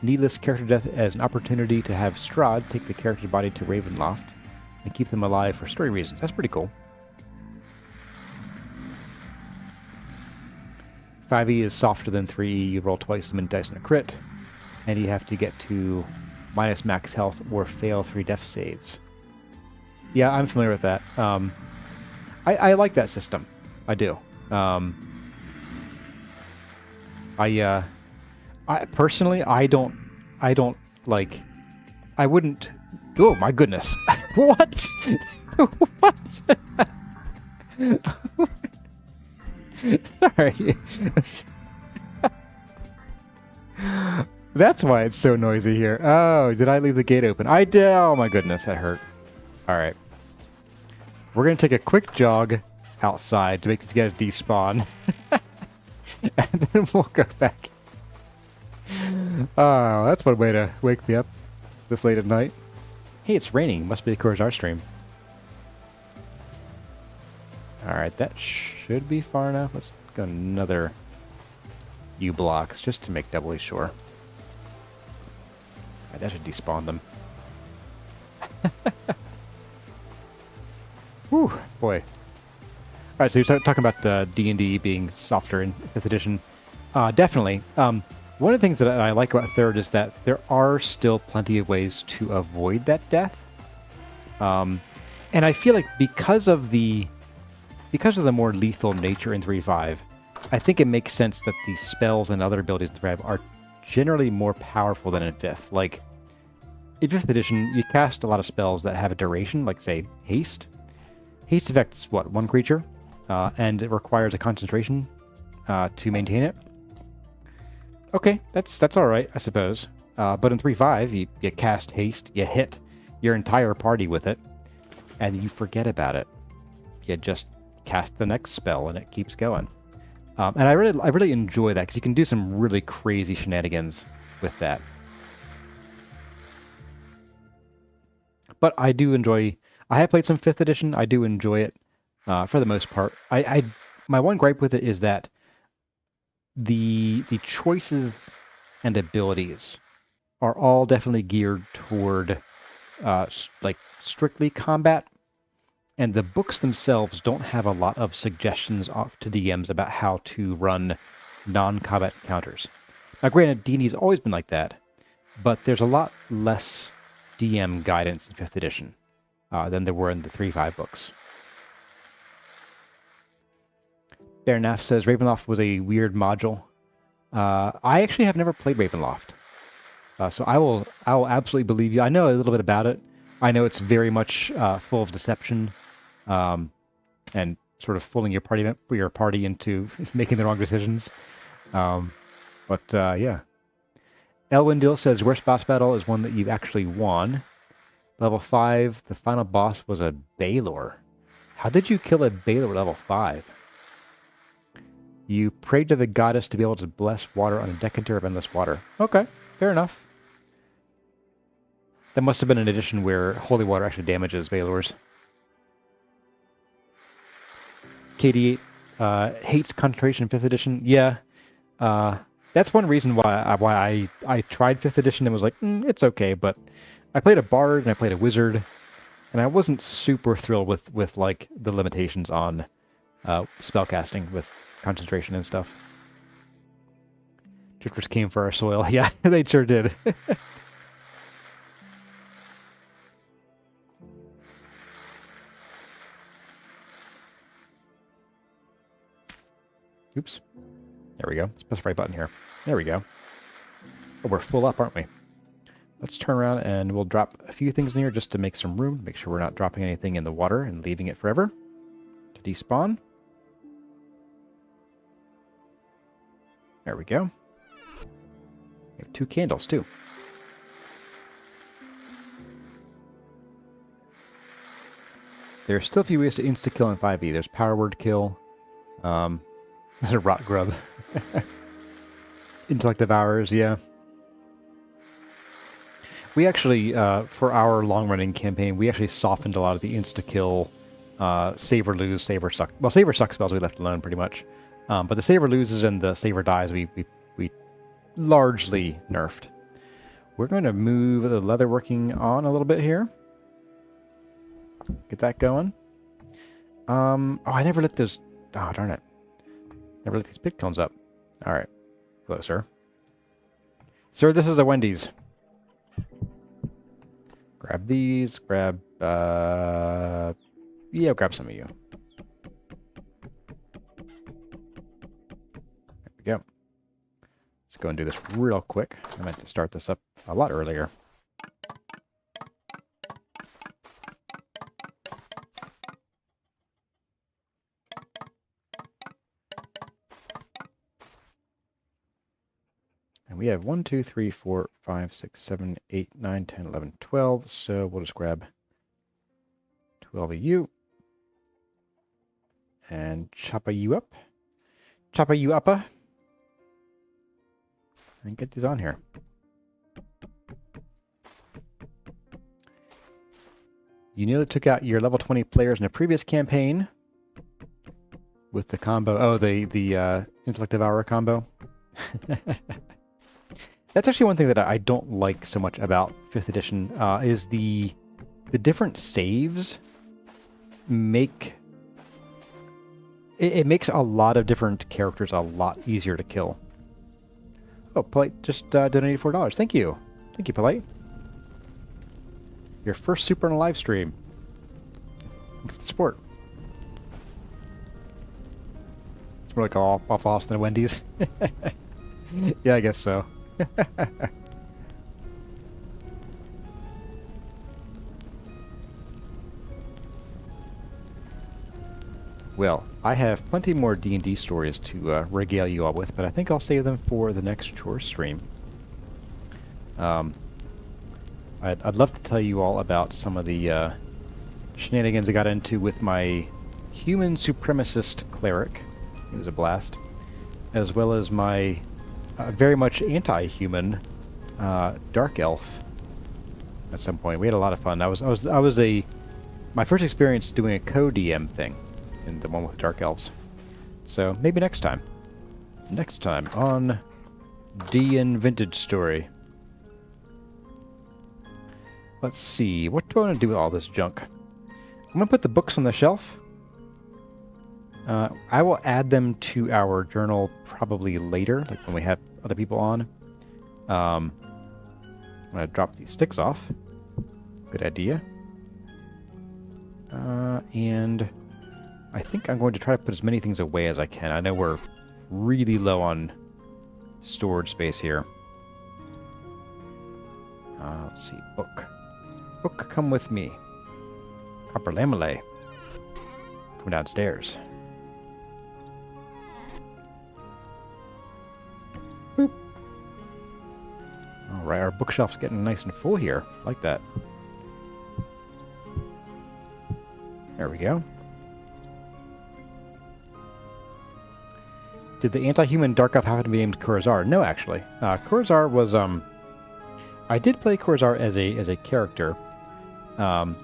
needless character death as an opportunity to have Strahd take the character's body to Ravenloft and keep them alive for story reasons. That's pretty cool. 5e is softer than 3e. You roll twice as many dice in a crit, and you have to get to minus max health or fail 3 death saves. Yeah, I'm familiar with that. I like that system. I do. I personally, I don't like. I wouldn't. Oh my goodness! What? What? Sorry. That's why it's so noisy here. Oh, did I leave the gate open? I did. Oh my goodness, that hurt. All right. We're going to take a quick jog outside to make these guys despawn. And then we'll go back. Oh, that's one way to wake me up this late at night. Hey, it's raining. Must be of our stream. Alright, that should be far enough. Let's go another U blocks just to make doubly sure. That should despawn them. Whew, boy. Alright, so you're talking about D&D being softer in 5th edition. Definitely. One of the things that I like about 3rd is that there are still plenty of ways to avoid that death. And I feel like because of the more lethal nature in 3.5, I think it makes sense that the spells and other abilities in 3.5 are generally more powerful than in 5th. Like, in 5th edition, you cast a lot of spells that have a duration, like, say, Haste. Haste affects, what, one creature? And it requires a concentration to maintain it. Okay, that's alright, I suppose. But in 3.5, you cast Haste, you hit your entire party with it, and you forget about it. You just cast the next spell, and it keeps going. And I really enjoy that, because you can do some really crazy shenanigans with that. But I do enjoy... I have played some 5th edition. I do enjoy it for the most part. My one gripe with it is that the choices and abilities are all definitely geared toward like strictly combat, and the books themselves don't have a lot of suggestions to DMs about how to run non-combat encounters. Now, granted, D&D's always been like that, but there's a lot less DM guidance in 5th edition than there were in the 3.5 books. Bernath says Ravenloft was a weird module. I actually have never played Ravenloft, so I will absolutely believe you. I know a little bit about it. I know it's very much full of deception, and sort of fooling your party into making the wrong decisions. Yeah. Elwin Dill says worst boss battle is one that you've actually won. Level 5, the final boss was a Balor. How did you kill a Balor level 5? You prayed to the goddess to be able to bless water on a decanter of endless water. Okay, fair enough. That must have been an edition where holy water actually damages Balors. KD8 hates concentration in 5th edition. Yeah, that's one reason why I tried 5th edition and was like, it's okay, but I played a bard and I played a wizard, and I wasn't super thrilled with like the limitations on spellcasting with concentration and stuff. Drifters came for our soil. Yeah, they sure did. Oops. There we go. Specify button here. There we go. Oh, we're full up, aren't we? Let's turn around and we'll drop a few things in here just to make some room. Make sure we're not dropping anything in the water and leaving it forever to despawn. There we go. We have 2 candles, too. There's still a few ways to insta-kill in 5e. There's power word kill. There's a rot grub. Intellect devours, yeah. We actually, for our long-running campaign, we actually softened a lot of the insta-kill, save or lose, save or suck. Well, save or suck spells we left alone, pretty much. But the save or loses and the save or dies, we largely nerfed. We're going to move the leatherworking on a little bit here. Get that going. Oh, I never lit those. Oh, darn it. Never lit these pit cones up. All right. Hello, sir. Sir, this is a Wendy's. Grab these. Grab, yeah, grab some of you. There we go. Let's go and do this real quick. I meant to start this up a lot earlier. And we have 1, 2, 3, 4, 5, 6, 7, 8, 9, 10, 11, 12. So we'll just grab 12 of you. And choppa you up. Choppa you uppa. And get these on here. You nearly took out your level 20 players in a previous campaign with the combo. Oh, the Intellect Devourer combo. That's actually one thing that I don't like so much about 5th edition, is the different saves make... It makes a lot of different characters a lot easier to kill. Oh, Polite just donated $4. Thank you. Thank you, Polite. Your first super on a live stream. Thanks for the support. It's more like off Austin and Wendy's. Yeah, I guess so. Well, I have plenty more D&D stories to regale you all with, but I think I'll save them for the next Chores stream. I'd love to tell you all about some of the shenanigans I got into with my human supremacist cleric. It was a blast. As well as my very much anti-human dark elf at some point. We had a lot of fun. I was my first experience doing a co-DM thing in the one with dark elves. So maybe next time. Next time on DN Vintage Story. Let's see, what do I want to do with all this junk? I'm going to put the books on the shelf. I will add them to our journal probably later, like when we have other people on. I'm going to drop these sticks off. Good idea. And I think I'm going to try to put as many things away as I can. I know we're really low on storage space here. Let's see, book. Book, come with me. Copper lamellay. Come downstairs. Boop. Alright, our bookshelf's getting nice and full here. Like that. There we go. Did the anti-human Dark Elf happen to be named Kurazar? No, actually. Kurazar was, I did play Kurazar as a character, a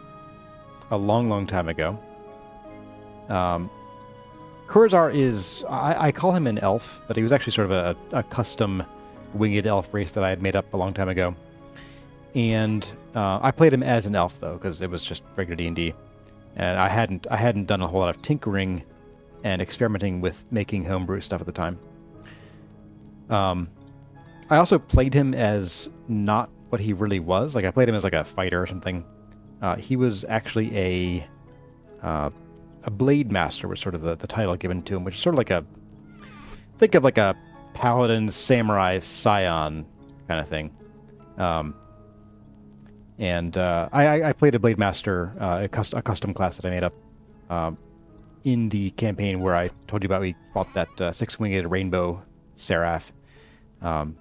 long time ago. Kurazar is, I call him an elf, but he was actually sort of a custom winged elf race that I had made up a long time ago. And I played him as an elf, though, because it was just regular D&D. And I hadn't done a whole lot of tinkering and experimenting with making homebrew stuff at the time. I also played him as not what he really was. Like, I played him as like a fighter or something. He was actually a blade master was sort of the title given to him, which is sort of like think of like a paladin samurai scion kind of thing. I played a blade master, a custom class that I made up in the campaign where I told you about. We fought that six-winged rainbow seraph. Oh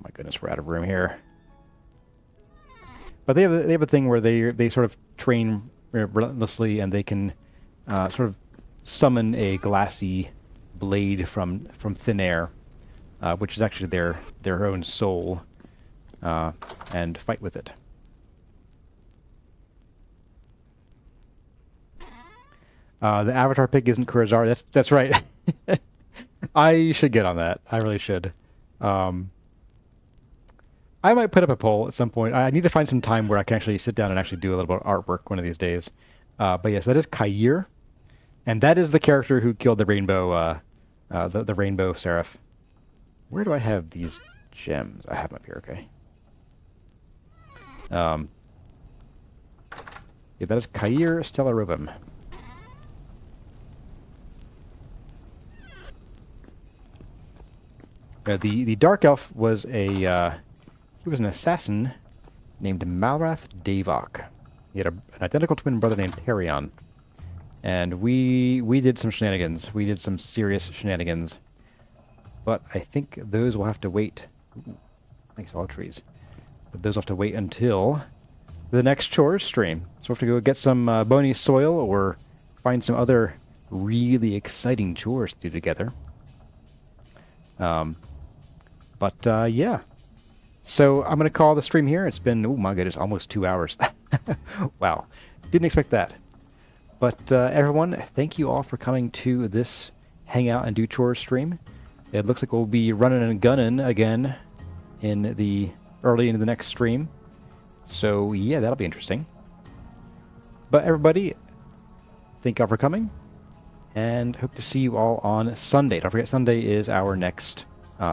my goodness, we're out of room here. But they have a thing where they sort of train relentlessly, and they can sort of summon a glassy blade from thin air, which is actually their own soul, and fight with it. The avatar pick isn't Kurazar. That's right. I should get on that. I really should. I might put up a poll at some point. I need to find some time where I can actually sit down and actually do a little bit of artwork one of these days. But yes, that is Kair, and that is the character who killed the rainbow, the rainbow seraph. Where do I have these gems? I have them up here. Okay. Yeah, that is Kair Stellarovum. The Dark Elf was he was an assassin named Malrath Davok. He had an identical twin brother named CarryOn. And we did some shenanigans. We did some serious shenanigans. But I think those will have to wait. Ooh, thanks all trees. But those will have to wait until the next Chores stream. So we'll have to go get some bony soil or find some other really exciting chores to do together. Yeah. So I'm going to call the stream here. It's been, oh my goodness, almost 2 hours. Wow. Didn't expect that. But everyone, thank you all for coming to this Hangout and Do Chores stream. It looks like we'll be running and gunning again in the early into the next stream. So yeah, that'll be interesting. But everybody, thank you all for coming, and hope to see you all on Sunday. Don't forget, Sunday is our next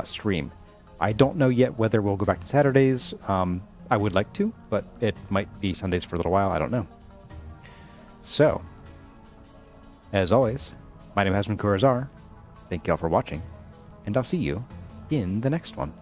stream. I don't know yet whether we'll go back to Saturdays. I would like to, but it might be Sundays for a little while. I don't know. So, as always, my name has been Chores. Thank you all for watching, and I'll see you in the next one.